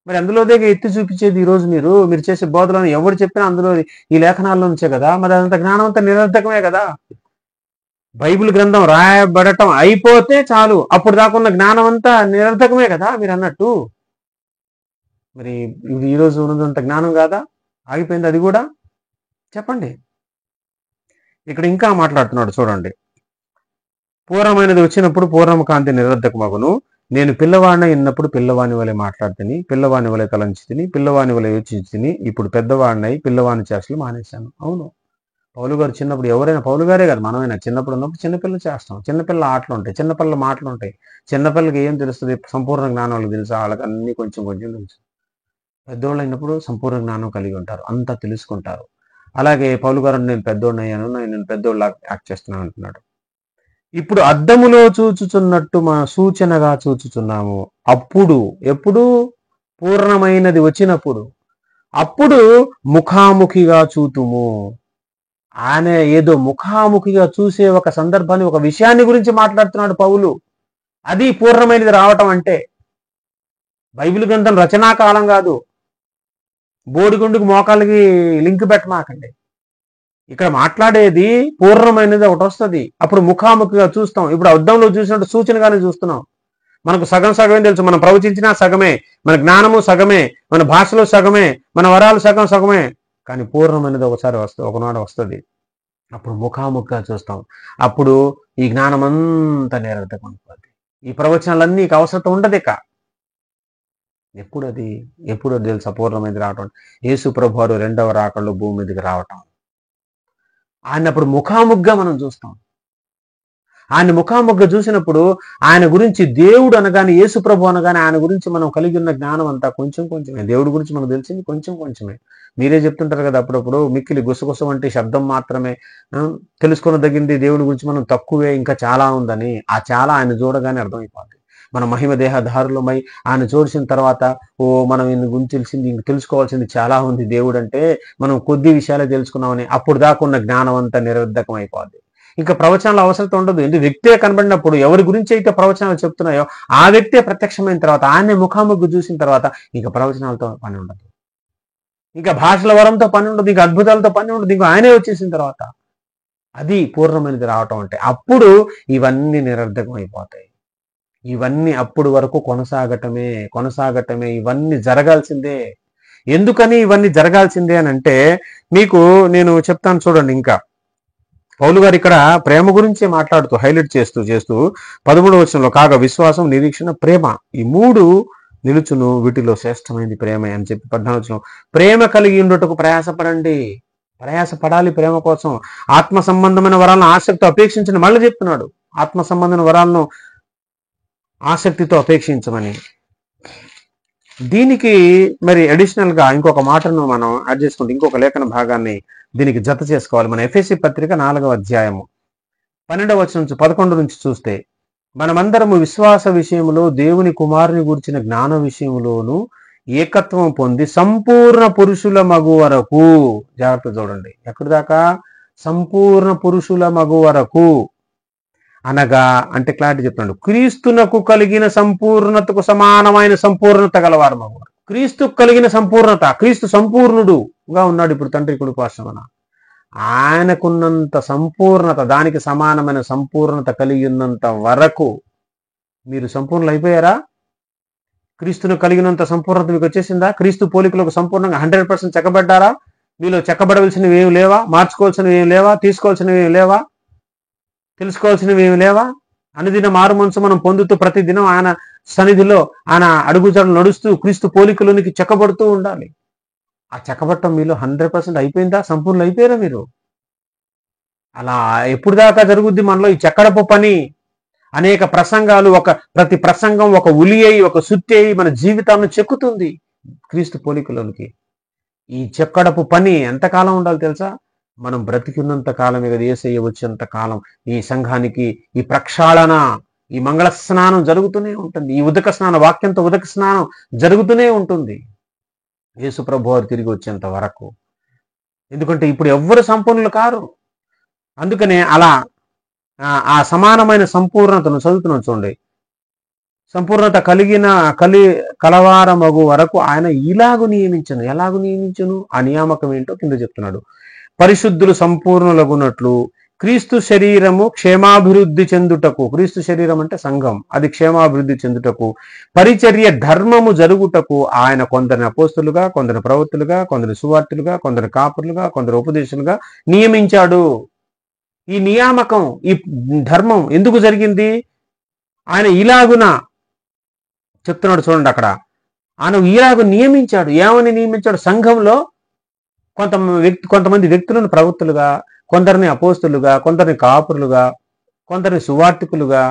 మరి అందులోదే ఎత్తి చూపించేది ఈరోజు మీరు చేసే బోధలను ఎవరు చెప్పినా అందులో ఈ లేఖనాల్లో నుంచే కదా. మరి అదంత జ్ఞానం అంతా నిరర్థకమే కదా. బైబిల్ గ్రంథం రాయబడటం అయిపోతే చాలు, అప్పుడు దాకున్న జ్ఞానం అంతా నిరర్థకమే కదా మీరు అన్నట్టు. మరి ఈరోజు ఉన్నదంత జ్ఞానం కాదా? ఆగిపోయింది అది కూడా? చెప్పండి. ఇక్కడ ఇంకా మాట్లాడుతున్నాడు చూడండి. పూర్వమైనది వచ్చినప్పుడు పూర్వము కాంతి నిరర్ధకమగును. నేను పిల్లవాడిని ఉన్నప్పుడు పిల్లవాని వలె మాట్లాడుతుని, పిల్లవాని వలె తలంచుతుని, పిల్లవాని వలె యోచించుని, ఇప్పుడు పెద్దవాడినై పిల్లవాని చేష్టలు మానేశాను. అవును, పౌలు గారు చిన్నప్పుడు, ఎవరైనా పౌలు గారే కదా, మనమైనా చిన్నప్పుడు ఉన్నప్పుడు చిన్నపిల్లలు చేస్తాం, చిన్నపిల్లల ఆటలు ఉంటాయి, చిన్నపిల్లల మాటలు ఉంటాయి. చిన్నపిల్లలకి ఏం తెలుస్తుంది? సంపూర్ణ జ్ఞానం వాళ్ళకి తెలుసు, వాళ్ళకి అన్ని కొంచెం కొంచెం తెలుసు. పెద్దోళ్ళు అయినప్పుడు సంపూర్ణ జ్ఞానం కలిగి ఉంటారు, అంతా తెలుసుకుంటారు. అలాగే పౌలు గారు నేను పెద్దోడిని అయ్యాను, నేను పెద్దోళ్ళ యాక్ట్ చేస్తున్నాను అంటున్నాడు. ఇప్పుడు అద్దములో చూచుచున్నట్టు మా సూచనగా చూచుచున్నాము. అప్పుడు ఎప్పుడు? పూర్ణమైనది వచ్చినప్పుడు. అప్పుడు ముఖాముఖిగా చూతుము. ఆయన ఏదో ముఖాముఖిగా చూసే ఒక సందర్భాన్ని, ఒక విషయాన్ని గురించి మాట్లాడుతున్నాడు పౌలు. అది పూర్ణమైనది రావటం అంటే. బైబిల్ గ్రంథం రచనాకాలం కాదు. బోడిగుండుకు మోకాళ్ళకి లింక్ పెట్టమాకండి. ఇక్కడ మాట్లాడేది పూర్ణమైనది ఒకటి వస్తుంది, అప్పుడు ముఖాముఖిగా చూస్తాం. ఇప్పుడు అద్దంలో చూసినట్టు సూచనగానే చూస్తున్నాం. మనకు సగం సగమే తెలుసు, మనం ప్రవచించినా సగమే, మన జ్ఞానము సగమే, మన భాషలో సగమే, మన వరాలు సగం సగమే. కానీ పూర్ణమైనది ఒకనాడు వస్తుంది, అప్పుడు ముఖాముఖిగా చూస్తాం. అప్పుడు ఈ జ్ఞానం అంతా నిరర్థకం అయిపోద్ది. ఈ ప్రవచనాలన్నీ అవసరం ఉండదు ఇక. ఎప్పుడు తెలుసు అపూర్ణమైనది రావటం? యేసు ప్రభువారు రెండవ రాకడలో భూమి మీదకి రావటం. ఆయన అప్పుడు ముఖాముఖిగా మనం చూస్తాం. ఆయన ముఖాముఖ చూసినప్పుడు ఆయన గురించి దేవుడు అనగానే, యేసు ప్రభు అనగానే ఆయన గురించి మనం కలిగి ఉన్న జ్ఞానం అంతా కొంచెం కొంచెమే. దేవుడి గురించి మనకు తెలిసింది కొంచెం కొంచెమే. మీరే చెప్తుంటారు కదా అప్పుడప్పుడు, మిక్కిలి గుసగుస వంటి శబ్దం మాత్రమే తెలుసుకొనదగింది, దేవుడి గురించి మనం తక్కువే, ఇంకా చాలా ఉందని. ఆ చాలా ఆయన చూడగానే అర్థమైపోద్ది. మన మహిమ దేహధారులమై ఆయన చూసిన తర్వాత, మనం ఈయన గురించి తెలిసింది, ఇంక తెలుసుకోవాల్సింది చాలా ఉంది దేవుడు అంటే, మనం కొద్ది విషయాలే తెలుసుకున్నామని అప్పుడు దాకా ఉన్న జ్ఞానం అంతా నిరర్ధకం అయిపోద్ది. ఇంకా ప్రవచనాలు అవసరం ఉండదు. ఎందుకు వ్యక్తే కనబడినప్పుడు, ఎవరి గురించి అయితే ప్రవచనాలు చెప్తున్నాయో ఆ వ్యక్తే ప్రత్యక్షమైన తర్వాత, ఆయనే ముఖాముఖి చూసిన తర్వాత ఇంకా ప్రవచనాలతో పని ఉండదు, ఇంకా భాషల వరంతో పని ఉండదు, ఇంకా అద్భుతాలతో పని ఉండదు, ఇంకా ఆయనే వచ్చేసిన తర్వాత. అది పూర్ణమైనది రావటం అంటే. అప్పుడు ఇవన్నీ నిరర్ధకం అయిపోతాయి. ఇవన్నీ అప్పుడు వరకు కొనసాగటమే, ఇవన్నీ జరగాల్సిందే. ఎందుకని ఇవన్నీ జరగాల్సిందే అని అంటే, మీకు నేను చెప్తాను చూడండి. ఇంకా పౌలు గారు ఇక్కడ ప్రేమ గురించి మాట్లాడుతూ హైలైట్ చేస్తూ 13వ వచనంలో, కాగా విశ్వాసం, నిరీక్షణ, ప్రేమ, ఈ 3 నిలుచును, వీటిలో శ్రేష్టమైనది ప్రేమ అని చెప్పి 14వ వచనం, ప్రేమ కలిగి ఉండుటకు ప్రయాసపడాలి ప్రేమ కోసం. ఆత్మ సంబంధమైన వరాలను ఆసక్తితో అపేక్షించని మళ్ళీ చెప్తున్నాడు. ఆత్మ సంబంధమైన వరాలను ఆసక్తితో అపేక్షించమని. దీనికి మరి అడిషనల్ గా ఇంకొక మాటను మనం యాడ్ చేసుకుంటే, ఇంకొక లేఖన భాగాన్ని దీనికి జత చేసుకోవాలి. మన ఎఫెసీ పత్రిక 4వ అధ్యాయము 12వ వచనం నుంచి 11 నుంచి చూస్తే, మనమందరము విశ్వాస విషయములో దేవుని కుమారుని గురించిన జ్ఞాన విషయములోను ఏకత్వం పొంది సంపూర్ణ పురుషుల మగు వరకు, జాగ్రత్త చూడండి, ఎక్కడి దాకా? సంపూర్ణ పురుషుల మగు వరకు అనగా, అంటే క్లారిటీ చెప్తున్నాడు, క్రీస్తునకు కలిగిన సంపూర్ణతకు సమానమైన సంపూర్ణత గలవారు మగవారు. క్రీస్తుకు కలిగిన సంపూర్ణత, క్రీస్తు సంపూర్ణుడుగా ఉన్నాడు ఇప్పుడు తండ్రి కొడుకు ఆశ్రమన. ఆయనకున్నంత సంపూర్ణత, దానికి సమానమైన సంపూర్ణత కలిగి ఉన్నంత వరకు మీరు సంపూర్ణులు అయిపోయారా? క్రీస్తును కలిగినంత సంపూర్ణత మీకు వచ్చేసిందా? క్రీస్తు పోలికలకు సంపూర్ణంగా 100% చెక్కబడ్డారా? మీలో చెక్కబడవలసినవి ఏమి లేవా? మార్చుకోవాల్సినవి ఏమి లేవా? తీసుకోవాల్సినవి ఏమి లేవా? తెలుసుకోవాల్సినవి ఏమి లేవా? అనుదిన మారు మనసు మనం పొందుతూ ప్రతిదినం ఆయన సన్నిధిలో ఆయన అడుగుజాడలు నడుస్తూ క్రీస్తు పోలికలోనికి చెక్కబడుతూ ఉండాలి. ఆ చెక్కబట్టం మీలో 100% అయిపోయిందా? సంపూర్ణ అయిపోయారా మీరు? అలా ఎప్పుడు దాకా జరుగుద్ది మనలో ఈ చెక్కడపు పని? అనేక ప్రసంగాలు, ప్రతి ప్రసంగం ఒక ఉలి అయి, ఒక సుత్తి అయి మన జీవితాన్ని చెక్కుతుంది క్రీస్తు పోలికలోనికి. ఈ చెక్కడపు పని ఎంతకాలం ఉండాలి తెలుసా? మనం బ్రతికున్నంత కాలమే కదా, యేసయ్య వచ్చేంత కాలం ఈ సంఘానికి ఈ ప్రక్షాళన, ఈ మంగళ స్నానం జరుగుతూనే ఉంటుంది. ఈ ఉదక స్నానం, వాక్యంతో ఉదక స్నానం జరుగుతూనే ఉంటుంది యేసు ప్రభు వారు తిరిగి వచ్చేంత వరకు. ఎందుకంటే ఇప్పుడు ఎవ్వరు సంపూర్ణులు కారు. అందుకనే అలా ఆ సమానమైన సంపూర్ణతను చదువుతున్నాం చూడండి. సంపూర్ణత కలవారమగు వరకు ఆయన ఇలాగు నియమించను. ఎలాగు నియమించను? ఆ నియామకం ఏంటో కింద చెప్తున్నాడు. పరిశుద్ధులు సంపూర్ణులగునట్లు క్రీస్తు శరీరము క్షేమాభివృద్ధి చెందుటకు, క్రీస్తు శరీరం అంటే సంఘం, అది క్షేమాభివృద్ధి చెందుటకు, పరిచర్య ధర్మము జరుగుటకు ఆయన కొందరిని అపోస్తులుగా, కొందరు ప్రవక్తలుగా, కొందరు సువార్తులుగా, కొందరు కాపురులుగా, కొందరు ఉపదేశులుగా నియమించాడు. ఈ నియామకం, ఈ ధర్మం ఎందుకు జరిగింది? ఆయన ఇలాగున చెప్తున్నాడు చూడండి. అక్కడ ఆయన ఇలాగ నియమించాడు. ఏమని నియమించాడు? సంఘంలో కొంతమంది వ్యక్తులను ప్రవక్తలుగా, కొందరిని అపోస్తులుగా, కొందరిని కాపురులుగా, కొందరిని సువార్తికులుగా,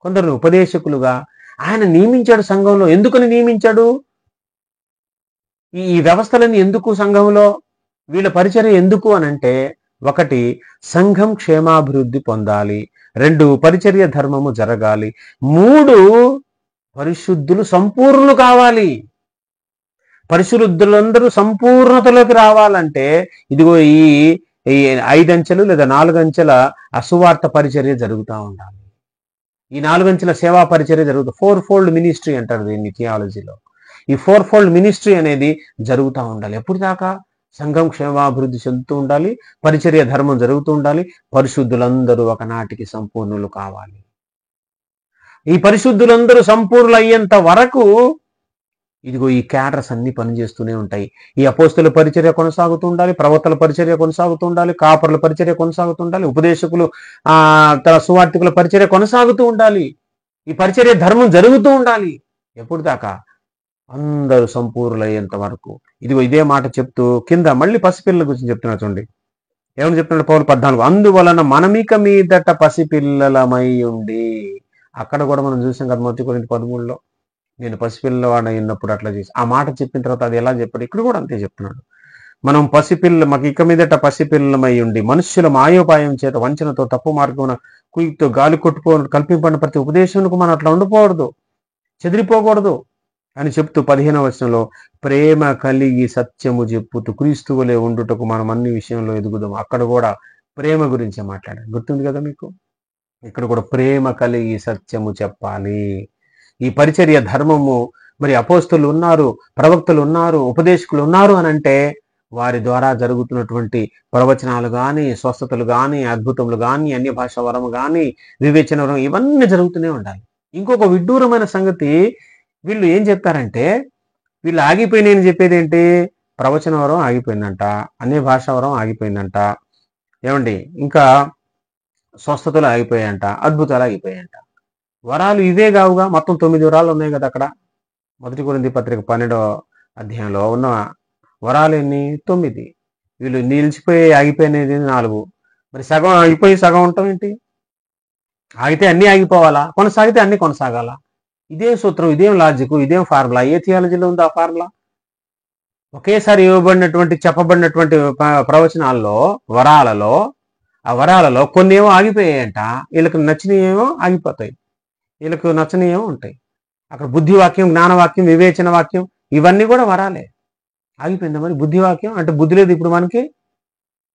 కొందరిని ఉపదేశకులుగా ఆయన నియమించాడు సంఘంలో. ఎందుకని నియమించాడు? ఈ వ్యవస్థలన్నీ ఎందుకు సంఘంలో? వీళ్ళ పరిచర్య ఎందుకు అనంటే, 1 సంఘం క్షేమాభివృద్ధి పొందాలి, 2 పరిచర్య ధర్మము జరగాలి, 3 పరిశుద్ధులు సంపూర్ణులు కావాలి. పరిశుద్ధులందరూ సంపూర్ణతలోకి రావాలంటే ఇదిగో ఈ 5 అంచెలు లేదా 4 అంచెల అసువార్త పరిచర్య జరుగుతూ ఉండాలి. ఈ 4 అంచెల సేవా పరిచర్య జరుగుతుంది. 4-fold మినిస్ట్రీ అంటారు దీన్ని థియాలజీలో. ఈ 4-fold మినిస్ట్రీ అనేది జరుగుతూ ఉండాలి. ఎప్పుడు దాకా? సంఘం క్షేమాభివృద్ధి చెందుతూ ఉండాలి, పరిచర్య ధర్మం జరుగుతూ ఉండాలి, పరిశుద్ధులందరూ ఒకనాటికి సంపూర్ణులు కావాలి. ఈ పరిశుద్ధులందరూ సంపూర్ణులు అయ్యేంత వరకు ఇదిగో ఈ క్యాడర్స్ అన్ని పనిచేస్తూనే ఉంటాయి. ఈ అపోస్తుల పరిచర్య కొనసాగుతూ ఉండాలి, ప్రవక్తల పరిచర్య కొనసాగుతూ ఉండాలి, కాపరుల పరిచర్య కొనసాగుతూ ఉండాలి, ఉపదేశకులు సువార్తికుల పరిచర్య కొనసాగుతూ ఉండాలి. ఈ పరిచర్య ధర్మం జరుగుతూ ఉండాలి. ఎప్పుడు దాకా? అందరూ సంపూర్ణులయ్యేంత వరకు. ఇదిగో ఇదే మాట చెప్తూ కింద మళ్ళీ పసిపిల్లల గురించి చెప్తున్నా చూడండి. ఏమని చెప్తున్నాడు పౌలు 14, అందువలన మనమిక మీదట పసిపిల్లలమై ఉండి. అక్కడ కూడా మనం చూసాం కదా 1 కొరింథీ 13లో, నేను పసిపిల్లవాడై ఉన్నప్పుడు అట్లా చేసి ఆ మాట చెప్పిన తర్వాత అది ఎలా చెప్పాడు, ఇక్కడ కూడా అంతే చెప్తున్నాడు. మనం మాకు ఇక మీదట పసిపిల్లలమై ఉండి మనుష్యుల మాయోపాయం చేత వంచనతో తప్పు మార్గమున కుయుక్తో గాలి కొట్టుకోవడం కల్పింపడిన ప్రతి ఉపదేశానికి మనం అట్లా ఉండకూడదు, చెదిరిపోకూడదు అని చెప్తూ 15వ వచనంలో ప్రేమ కలిగి సత్యము చెప్పుతూ క్రీస్తు వలె ఉండుటకు మనం అన్ని విషయంలో ఎదుగుదాం. అక్కడ కూడా ప్రేమ గురించే మాట్లాడాడు, గుర్తుంది కదా మీకు. ఇక్కడ కూడా ప్రేమ కలిగి సత్యము చెప్పాలి. ఈ పరిచర్య ధర్మము, మరి అపోస్తలు ఉన్నారు, ప్రవక్తలు ఉన్నారు, ఉపదేశకులు ఉన్నారు అని అంటే వారి ద్వారా జరుగుతున్నటువంటి ప్రవచనాలు కానీ, స్వస్థతలు కానీ, అద్భుతములు కానీ, అన్య భాష వరం కానీ, వివేచన వరం, ఇవన్నీ జరుగుతూనే ఉండాలి. ఇంకొక విడ్డూరమైన సంగతి, వీళ్ళు ఏం చెప్తారంటే, వీళ్ళు ఆగిపోయినాయని చెప్పేది ఏంటి, ప్రవచన వరం ఆగిపోయిందంట, అన్య భాష వరం ఆగిపోయిందంట, ఏమండి ఇంకా స్వస్థతలు ఆగిపోయాయంట, అద్భుతాలు ఆగిపోయాయంట. వరాలు ఇవే కావుగా, మొత్తం 9 వరాలు ఉన్నాయి కదా అక్కడ. 1 కొరింథీ పత్రిక 12వ అధ్యాయంలో ఉన్న వరాలు ఎన్ని? 9. వీళ్ళు నిలిచిపోయి ఆగిపోయినది 4. మరి సగం ఆగిపోయి సగం ఉంటాం ఏంటి? ఆగితే అన్నీ ఆగిపోవాలా, కొనసాగితే అన్నీ కొనసాగాల. ఇదేం సూత్రం, ఇదేం లాజిక్, ఇదేం ఫార్ములా? ఏ థియాలజీలో ఉంది ఆ ఫార్ములా? ఒకేసారి చెప్పబడినటువంటి ప్రవచనాల్లో, ఆ వరాలలో కొన్ని ఏమో ఆగిపోయాయంట, వీళ్ళకి నచ్చినవి ఏమో ఆగిపోతాయి, వీళ్ళకు నచ్చని ఏమో ఉంటాయి. అక్కడ బుద్ధివాక్యం, జ్ఞానవాక్యం, వివేచన వాక్యం, ఇవన్నీ కూడా వరాలే. ఆగిపోయిందా మరి బుద్ధివాక్యం? అంటే బుద్ధి లేదు ఇప్పుడు మనకి,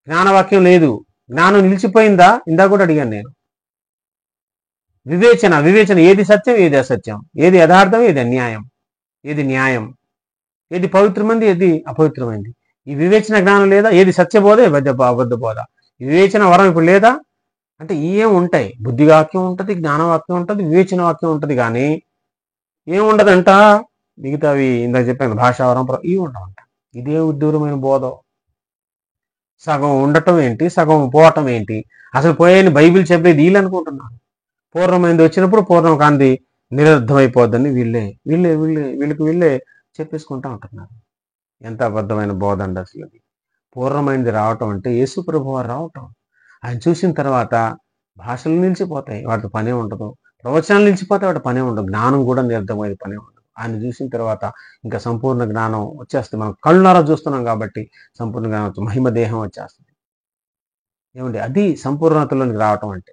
జ్ఞానవాక్యం లేదు, జ్ఞానం నిలిచిపోయిందా? ఇందా కూడా అడిగాను నేను. వివేచన, ఏది సత్యం, ఏది అసత్యం, ఏది యథార్థం, ఏది అన్యాయం, ఏది న్యాయం, ఏది పవిత్రమైంది, ఏది అపవిత్రమైంది, ఈ వివేచన జ్ఞానం లేదా? ఏది సత్యబోధ, అబద్ధ బోధ, వివేచన వరం ఇప్పుడు లేదా? అంటే ఏం ఉంటాయి, బుద్ధివాక్యం ఉంటుంది, జ్ఞానవాక్యం ఉంటుంది, వివేచన వాక్యం ఉంటుంది, కానీ ఏముండదంట మిగతావి. ఇందాక చెప్పాను భాషావరం, ఇవి ఉండవంట. ఇదే ఉద్దూరమైన బోధ. సగం ఉండటం ఏంటి, సగం పోవటం ఏంటి? అసలు పోయేని బైబిల్ చెప్పేది వీళ్ళు అనుకుంటున్నారు. పూర్ణమైంది వచ్చినప్పుడు పూర్ణం కాంతి నిరర్ధమైపోద్దని వీళ్ళే చెప్పేసుకుంటా ఉంటున్నారు. ఎంత అబద్ధమైన బోధ అండి అసలు అది. పూర్ణమైనది రావటం అంటే యేసు ప్రభువు వారు రావటం. ఆయన చూసిన తర్వాత భాషలు నిలిచిపోతాయి, వాటి పనే ఉండదు. ప్రవచనాలు నిలిచిపోతాయి, వాటి పనే ఉండదు. జ్ఞానం కూడా నిరర్ధమైనది పనే ఉండదు. ఆయన చూసిన తర్వాత ఇంకా సంపూర్ణ జ్ఞానం వచ్చేస్తుంది. మనం కళ్ళారా చూస్తున్నాం కాబట్టి సంపూర్ణ జ్ఞానం, మహిమ దేహం వచ్చేస్తుంది. ఏమండి, అది సంపూర్ణతలోనికి రావటం అంటే,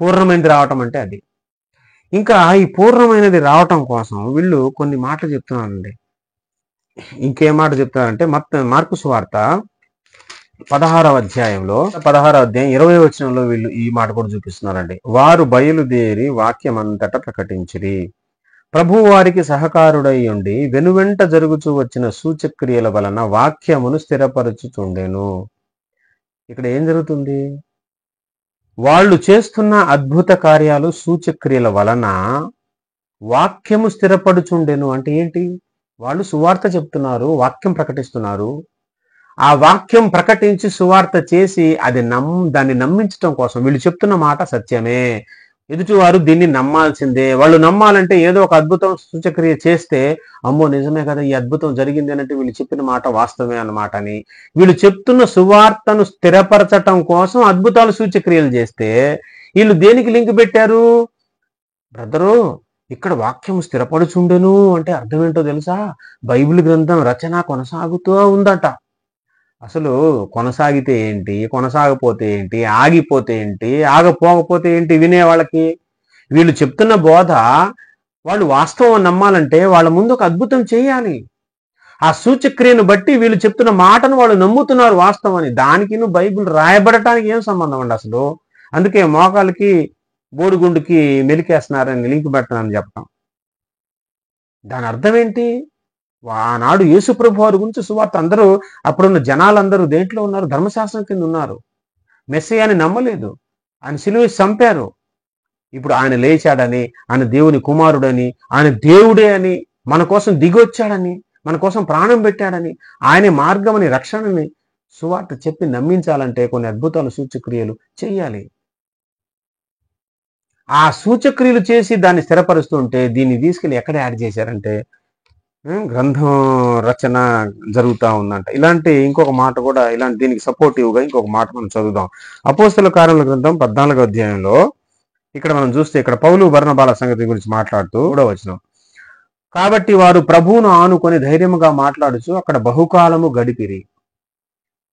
పూర్ణమైనది రావటం అంటే అది. ఇంకా ఈ పూర్ణమైనది రావటం కోసం వీళ్ళు కొన్ని మాటలు చెప్తున్నారండి. ఇంకేం మాట చెప్తున్నారంటే, మార్కు సువార్త 16వ అధ్యాయంలో 16వ అధ్యాయం 20వ వచనంలో వీళ్ళు ఈ మాట కూడా చూపిస్తున్నారండి. వారు బయలుదేరి వాక్యమంతటా ప్రకటించిరి. ప్రభువు వారికి సహకారుడై ఉండి వెనువెంట జరుగుచూ వచ్చిన సూచక్రియల వలన వాక్యమును స్థిరపరచుచుండెను. ఇక్కడ ఏం జరుగుతుంది? వాళ్ళు చేస్తున్న అద్భుత కార్యాలు, సూచక్రియల వలన వాక్యము స్థిరపడుచుండెను. అంటే ఏంటి? వాళ్ళు సువార్త చెప్తున్నారు, వాక్యం ప్రకటిస్తున్నారు. ఆ వాక్యం ప్రకటించి సువార్త చేసి దాన్ని నమ్మించడం కోసం వీళ్ళు చెప్తున్న మాట సత్యమే, ఎదుటివారు దీన్ని నమ్మాల్సిందే. వాళ్ళు నమ్మాలంటే ఏదో ఒక అద్భుతం, సూచక్రియ చేస్తే అమ్మో నిజమే కదా, ఈ అద్భుతం జరిగింది అంటే వీళ్ళు చెప్పిన మాట వాస్తవమే అన్నమాట అని వీళ్ళు చెప్తున్న సువార్తను స్థిరపరచటం కోసం అద్భుతాలు, సూచక్రియలు చేస్తే వీళ్ళు దేనికి లింక్ పెట్టారు? బ్రదరు, ఇక్కడ వాక్యం స్థిరపడుచుండెను అంటే అర్థం ఏంటో తెలుసా? బైబిల్ గ్రంథం రచన కొనసాగుతూ ఉందట. అసలు కొనసాగితే ఏంటి, కొనసాగపోతే ఏంటి, ఆగిపోతే ఏంటి, ఆగపోకపోతే ఏంటి? వినేవాళ్ళకి వీళ్ళు చెప్తున్న బోధ వాళ్ళు వాస్తవం నమ్మాలంటే వాళ్ళ ముందు ఒక అద్భుతం చేయాలి. ఆ సూచక్రియను బట్టి వీళ్ళు చెప్తున్న మాటను వాళ్ళు నమ్ముతున్నారు వాస్తవం అని. దానికి బైబిల్ రాయబడటానికి ఏం సంబంధం అండి అసలు? అందుకే మోకాలకి బోడిగుండుకి మెలికేస్తున్నారని లింక్ పెట్టానని చెప్పడం. దాని అర్థం ఏంటి? ఆనాడు యేసుప్రభు వారి గురించి సువార్త, అందరూ అప్పుడున్న జనాలందరూ దేంట్లో ఉన్నారు? ధర్మశాస్త్రం కింద ఉన్నారు. మెస్సీయాని నమ్మలేదు, ఆయన సిలువ చంపారు. ఇప్పుడు ఆయన లేచాడని, ఆయన దేవుని కుమారుడని, ఆయన దేవుడే అని, మన కోసం దిగొచ్చాడని, మన కోసం ప్రాణం పెట్టాడని, ఆయనే మార్గమని, రక్షణని సువార్త చెప్పి నమ్మించాలంటే కొన్ని అద్భుతాలు, సూచక్రియలు చేయాలి. ఆ సూచక్రియలు చేసి దాన్ని స్థిరపరుస్తుంటే దీన్ని తీసుకెళ్ళి ఎక్కడ యాడ్ చేశారంటే గ్రంథం రచన జరుగుతా ఉందంట. ఇలాంటి ఇంకొక మాట కూడా ఇలాంటి దీనికి సపోర్టివ్‌గా ఇంకొక మాట మనం చదువుదాం. అపోస్తల కార్యముల గ్రంథం 14వ అధ్యాయంలో ఇక్కడ మనం చూస్తే ఇక్కడ పౌలు బర్నబాల సంగతి గురించి మాట్లాడుతూ 3వ వచనం. కాబట్టి వారు ప్రభువును ఆనుకొని ధైర్యముగా మాట్లాడుచు అక్కడ బహుకాలము గడిపిరి.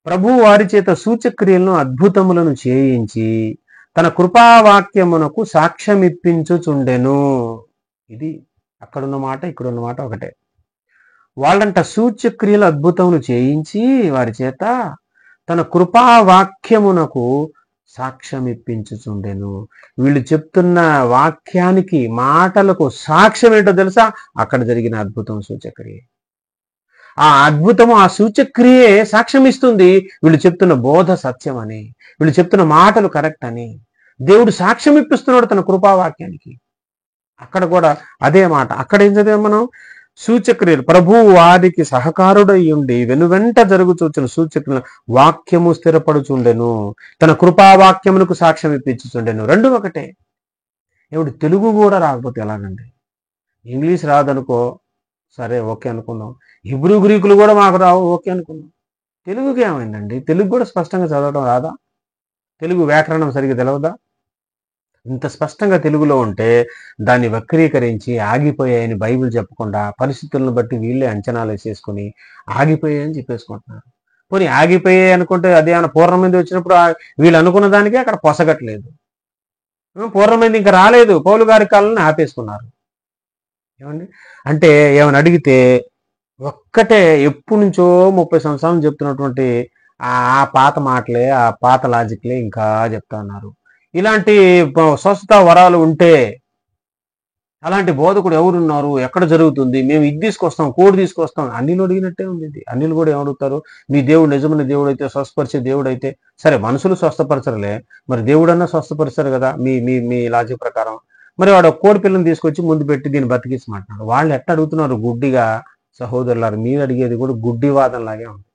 ప్రభువు వారి చేత సూచక్రియలను అద్భుతములను చేయించి తన కృపావాక్యమునకు సాక్ష్యమిప్పించుచుండెను. ఇది అక్కడున్న మాట ఇక్కడున్న మాట ఒకటే. వాళ్ళంట సూచక్రియలు అద్భుతములు చేయించి వారి చేత తన కృపావాక్యమునకు సాక్ష్యం ఇప్పించుచుండెను. వీళ్ళు చెప్తున్న వాక్యానికి మాటలకు సాక్ష్యం ఏంటో తెలుసా? అక్కడ జరిగిన అద్భుతం సూచక్రియ. ఆ అద్భుతము ఆ సూచక్రియే సాక్ష్యం ఇస్తుంది వీళ్ళు చెప్తున్న బోధ సత్యం అని, వీళ్ళు చెప్తున్న మాటలు కరెక్ట్ అని. దేవుడు సాక్ష్యం ఇప్పిస్తున్నాడు తన కృపావాక్యానికి. అక్కడ కూడా అదే మాట. అక్కడ ఏం చదివాం మనం? సూచక్రియలు ప్రభువు వారికి సహకారుడై ఉండి వెనువెంట జరుగుచూచిన సూచక్రియలు వాక్యము స్థిరపడుచుండెను, తన కృపావాక్యమునకు సాక్ష్యం ఇప్పించుచుండెను. రెండు ఒకటే. ఏమిటి? తెలుగు కూడా రాకపోతే ఎలాగండి? ఇంగ్లీష్ రాదనుకో, సరే ఓకే అనుకుందాం. హిబ్రూ గ్రీకులు కూడా మాకు రావు, ఓకే అనుకుందాం. తెలుగుకి ఏమైందండి? తెలుగు కూడా స్పష్టంగా చదవడం రాదా? తెలుగు వ్యాకరణం సరిగ్గా తెలవదా? ఇంత స్పష్టంగా తెలుగులో ఉంటే దాన్ని వక్రీకరించి ఆగిపోయాయని బైబిల్ చెప్పకుండా పరిస్థితులను బట్టి వీళ్ళే అంచనాలు వేసేసుకుని ఆగిపోయాయని చెప్పేసుకుంటున్నారు. పోనీ ఆగిపోయాయి అనుకుంటే అదేమైనా పూర్ణమైంది వచ్చినప్పుడు వీళ్ళు అనుకున్న దానికే అక్కడ పొసగట్లేదు. పూర్ణమైంది ఇంకా రాలేదు, పౌలు గారి కాలాన్ని ఆపేసుకున్నారు. ఏమండి అంటే ఏమని అడిగితే ఒక్కటే ఎప్పటి నుంచో 30 సంవత్సరాలు చెప్తున్నటువంటి ఆ పాత మాటలే, ఆ పాత లాజిక్లే ఇంకా చెప్తా ఉన్నారు. ఇలాంటి స్వస్థత వరాలు ఉంటే అలాంటి బోధకుడు ఎవరున్నారు? ఎక్కడ జరుగుతుంది? మేము ఇది తీసుకొస్తాం, కోడి తీసుకొస్తాం. అన్నిలు అడిగినట్టే ఉంది ఇది. అన్నిలు కూడా ఏమడుగుతారు? మీ దేవుడు నిజమైన దేవుడు అయితే, స్వస్థపరిచే దేవుడు అయితే, సరే మనుషులు స్వస్థపరచరులే, మరి దేవుడన్నా స్వస్థపరిచారు కదా మీ మీ మీ లాజిక్ ప్రకారం. మరి వాడు కోడి పిల్లని తీసుకొచ్చి ముందు పెట్టి దీన్ని బతికించమంటున్నాడు. వాళ్ళు ఎట్ట అడుగుతున్నారు గుడ్డిగా? సహోదరులారు, మీరు అడిగేది కూడా గుడ్డివాదం లాగే ఉంది.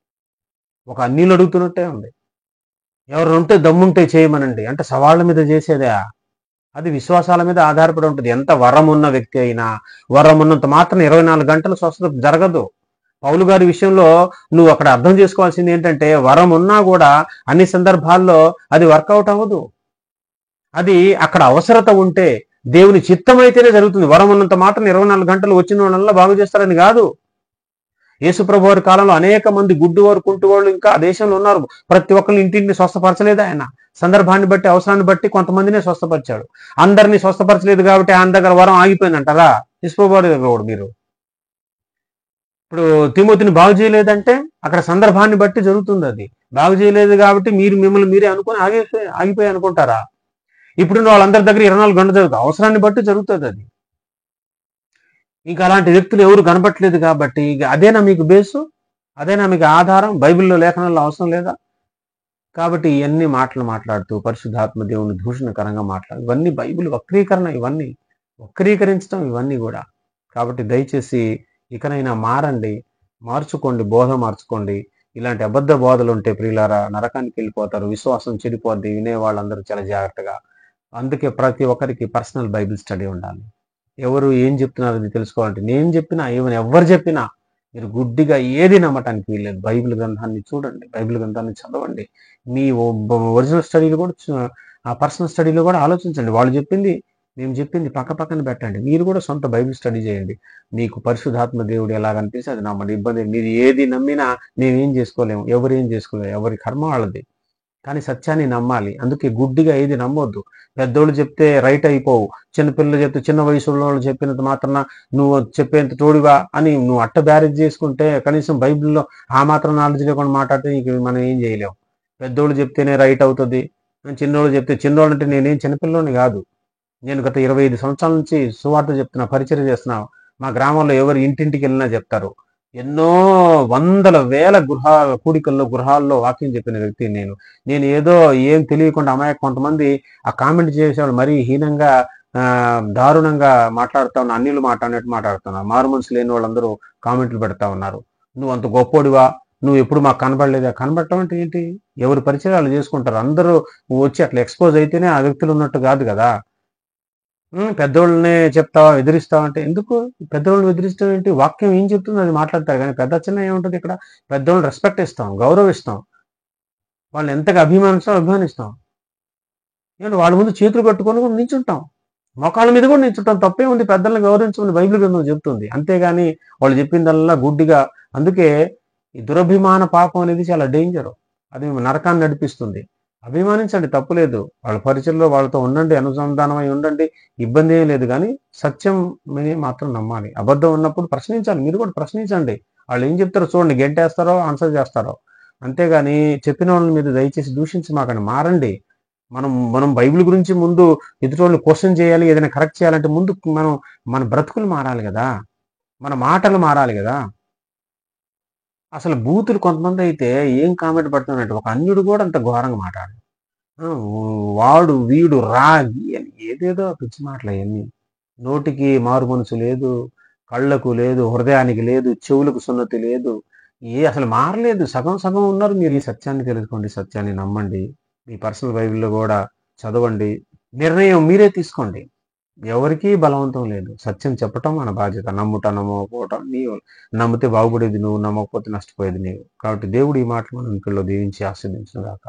ఒక అన్నిలు అడుగుతున్నట్టే ఉంది. ఎవరు ఉంటే దమ్ముంటే చేయమనండి అంటే సవాళ్ళ మీద చేసేదే. అది విశ్వాసాల మీద ఆధారపడి ఉంటుంది. ఎంత వరం ఉన్న వ్యక్తి అయినా వరం ఉన్నంత మాత్రం 24 గంటలు స్వస్థత జరగదు. పౌలు గారి విషయంలో నువ్వు అక్కడ అర్థం చేసుకోవాల్సింది ఏంటంటే వరం ఉన్నా కూడా అన్ని సందర్భాల్లో అది వర్కౌట్ అవ్వదు. అది అక్కడ అవసరత ఉంటే దేవుని చిత్తమైతేనే జరుగుతుంది. వరం ఉన్నంత మాత్రం 24 గంటలు వచ్చిన వాళ్ళ బాగు చేస్తారని కాదు. యేసుప్రభు వారి కాలంలో అనేక మంది గుడ్డివారు, కుంటివాళ్ళు ఇంకా ఆ దేశంలో ఉన్నారు. ప్రతి ఒక్కరిని ఇంటింటిని స్వస్థపరచలేదు ఆయన. సందర్భాన్ని బట్టి, అవసరాన్ని బట్టి కొంతమందినే స్వస్థపరిచాడు. అందరినీ స్వస్థపరచలేదు కాబట్టి ఆయన దగ్గర వరం ఆగిపోయిందంటారా? యేసుప్రభు వారి దగ్గర కూడా మీరు ఇప్పుడు తిమోతిని బాగు చేయలేదంటే అక్కడ సందర్భాన్ని బట్టి జరుగుతుంది. అది బాగు చేయలేదు కాబట్టి మీరు మిమ్మల్ని మీరే అనుకుని ఆగిపోయి అనుకుంటారా? ఇప్పుడు వాళ్ళందరి దగ్గర 24 గంటలు జరుగుతుంది. అవసరాన్ని బట్టి జరుగుతుంది అది. ఇంకా అలాంటి వ్యక్తులు ఎవరు కనపట్లేదు కాబట్టి ఇక అదేనా మీకు బేసు? అదేనా మీకు ఆధారం? బైబిల్లో లేఖనాల్లో అవసరం లేదా? కాబట్టి ఇవన్నీ మాటలు మాట్లాడుతూ పరిశుద్ధాత్మ దేవుని దూషణకరంగా మాట్లాడు, ఇవన్నీ బైబిల్ వక్రీకరణ, ఇవన్నీ వక్రీకరించడం ఇవన్నీ కూడా. కాబట్టి దయచేసి ఇకనైనా మారండి, మార్చుకోండి, బోధ మార్చుకోండి. ఇలాంటి అబద్ధ బోధలు ఉంటే ప్రియులారా నరకానికి వెళ్ళిపోతారు, విశ్వాసం చెడిపోద్ది. వినే వాళ్ళందరూ చాలా జాగ్రత్తగా. అందుకే ప్రతి ఒక్కరికి పర్సనల్ బైబిల్ స్టడీ ఉండాలి. ఎవరు ఏం చెప్తున్నారు అది తెలుసుకోవాలంటే నేను చెప్పినా ఎవరు చెప్పినా మీరు గుడ్డిగా ఏది నమ్మటానికి వీల్లేదు. బైబిల్ గ్రంథాన్ని చూడండి, బైబిల్ గ్రంథాన్ని చదవండి. మీ ఒరిజినల్ స్టడీలు కూడా ఆ పర్సనల్ స్టడీలో కూడా ఆలోచించండి. వాళ్ళు చెప్పింది మేము చెప్పింది పక్క పక్కన పెట్టండి. మీరు కూడా సొంత బైబిల్ స్టడీ చేయండి. మీకు పరిశుద్ధాత్మ దేవుడు ఎలాగనిపిస్తే అది నమ్మండి. ఇబ్బంది మీరు ఏది నమ్మినా మేమేం చేసుకోలేము, ఎవరు ఏం చేసుకోలేము, ఎవరి కర్మ వాళ్ళది. కానీ సత్యాన్ని నమ్మాలి. అందుకే గుడ్డిగా ఏది నమ్మొద్దు. పెద్దోళ్ళు చెప్తే రైట్ అయిపోవు, చిన్నపిల్లలు చెప్తే చిన్న వయసులో వాళ్ళు చెప్పినంత మాత్రాన నువ్వు చెప్పేంత తోడుగా అని నువ్వు అట్ట బ్యారేజ్ చేసుకుంటే కనీసం బైబిల్లో ఆ మాత్రం నాలెడ్జ్ లేకుండా మాట్లాడితే నీకు మనం ఏం చేయలేము. పెద్దోళ్ళు చెప్తేనే రైట్ అవుతుంది, చిన్నోళ్ళు చెప్తే చిన్నోళ్ళు అంటే నేనేం చిన్నపిల్లోని కాదు. నేను గత 25 సంవత్సరాల నుంచి సువార్త చెప్తున్నా, పరిచయం చేస్తున్నా. మా గ్రామంలో ఎవరు ఇంటింటికి వెళ్ళినా చెప్తారు. ఎన్నో వందల వేల గృహాల్లో వాక్యం చెప్పిన వ్యక్తి నేను. నేను ఏదో ఏం తెలియకుండా కొంతమంది ఆ కామెంట్ చేసేవాళ్ళు మరీ హీనంగా దారుణంగా మాట్లాడుతా ఉన్నా, అన్నిళ్ళు మాట్లాడినట్టు మాట్లాడుతున్నారు. మారు మనసు లేని వాళ్ళందరూ కామెంట్లు పెడతా ఉన్నారు. నువ్వు అంత గొప్పోడివా, నువ్వు ఎప్పుడు మాకు కనబడలేదా? కనబడటం అంటే ఏంటి? ఎవరి పరిచయాలు చేసుకుంటారు. అందరూ వచ్చి అట్లా ఎక్స్పోజ్ అయితేనే ఆ వ్యక్తులు ఉన్నట్టు కాదు కదా. పెద్దోళ్ళనే చెప్తావా, ఎదిరిస్తావా అంటే ఎందుకు? పెద్దోళ్ళని ఎదిరిస్తాం ఏంటి? వాక్యం ఏం చెప్తుందో అది మాట్లాడతారు గానీ, పెద్ద చిన్న ఏముంటది ఇక్కడ? పెద్దోళ్ళని రెస్పెక్ట్ ఇస్తాం, గౌరవిస్తాం. వాళ్ళని ఎంతగా అభిమానిస్తాం. ఏంటి వాళ్ళ ముందు చేతులు కట్టుకొని కూడా నించుంటాం. మోకాళ్ళ మీద కూడా నించుంటాం. తప్పే ఉంది, పెద్దల్ని గౌరవించమని బైబిల్ గ్రంథం చెప్తుంది. అంతేగాని వాళ్ళు చెప్పిందల్లా గుడ్డిగా అందుకే ఈ దురభిమాన పాపం అనేది చాలా డేంజరు. అది నరకాన్ని నడిపిస్తుంది. అభిమానించండి, తప్పులేదు. వాళ్ళ పరిచయంలో వాళ్ళతో ఉండండి, అనుసంధానమై ఉండండి. ఇబ్బంది ఏం లేదు గానీ, సత్యం మాత్రం నమ్మాలి. అబద్ధం ఉన్నప్పుడు ప్రశ్నించాలి. మీరు కూడా ప్రశ్నించండి. వాళ్ళు ఏం చెప్తారో చూడండి. గెంటేస్తారో, ఆన్సర్ చేస్తారో. అంతేగాని చెప్పిన వాళ్ళ మీద దయచేసి దూషించమాకండి. మారండి. మనం మనం బైబిల్ గురించి ముందు ఎదుటోళ్ళని క్వెషన్ చేయాలి. ఏదైనా కరెక్ట్ చేయాలంటే ముందు మనం మన బ్రతుకులు మారాలి గదా! మన మాటలు మారాలి గదా! అసలు బూతులు కొంతమందయితే ఏం కామెంట్ పెడుతున్నారంటే, ఒక అన్యుడు గూడా అంత ఘోరంగా మాట్లాడడు. ఆ! వాడు, వీడు, రాగి అని ఏదేదో పిచ్చి మాటలయన్నీ. నోటికి మారు మనసు లేదు, కళ్ళకు లేదు, హృదయానికి లేదు, చెవులకు సున్నతి లేదు. అసలు మారలేదు. సగం సగం ఉన్నారు. మీరు ఈ సత్యాన్ని తెలుసుకోండి, సత్యాన్ని నమ్మండి. మీ పర్సనల్ బైబిల్‌లో గూడా చదవండి. నిర్ణయం మీరే తీసుకోండి. ఎవరికీ బలవంతం లేదు. సత్యం చెప్పటం మన బాధ్యత. నమ్ముట, నమ్మకపోవటం నమ్మితే బాగుపడేది నువ్వు, నమ్మకపోతే నష్టపోయేది నీవు. కాబట్టి దేవుడు ఈ మాటలు మన వినికిడిలో దీవించి ఆశీర్వదించును గాక.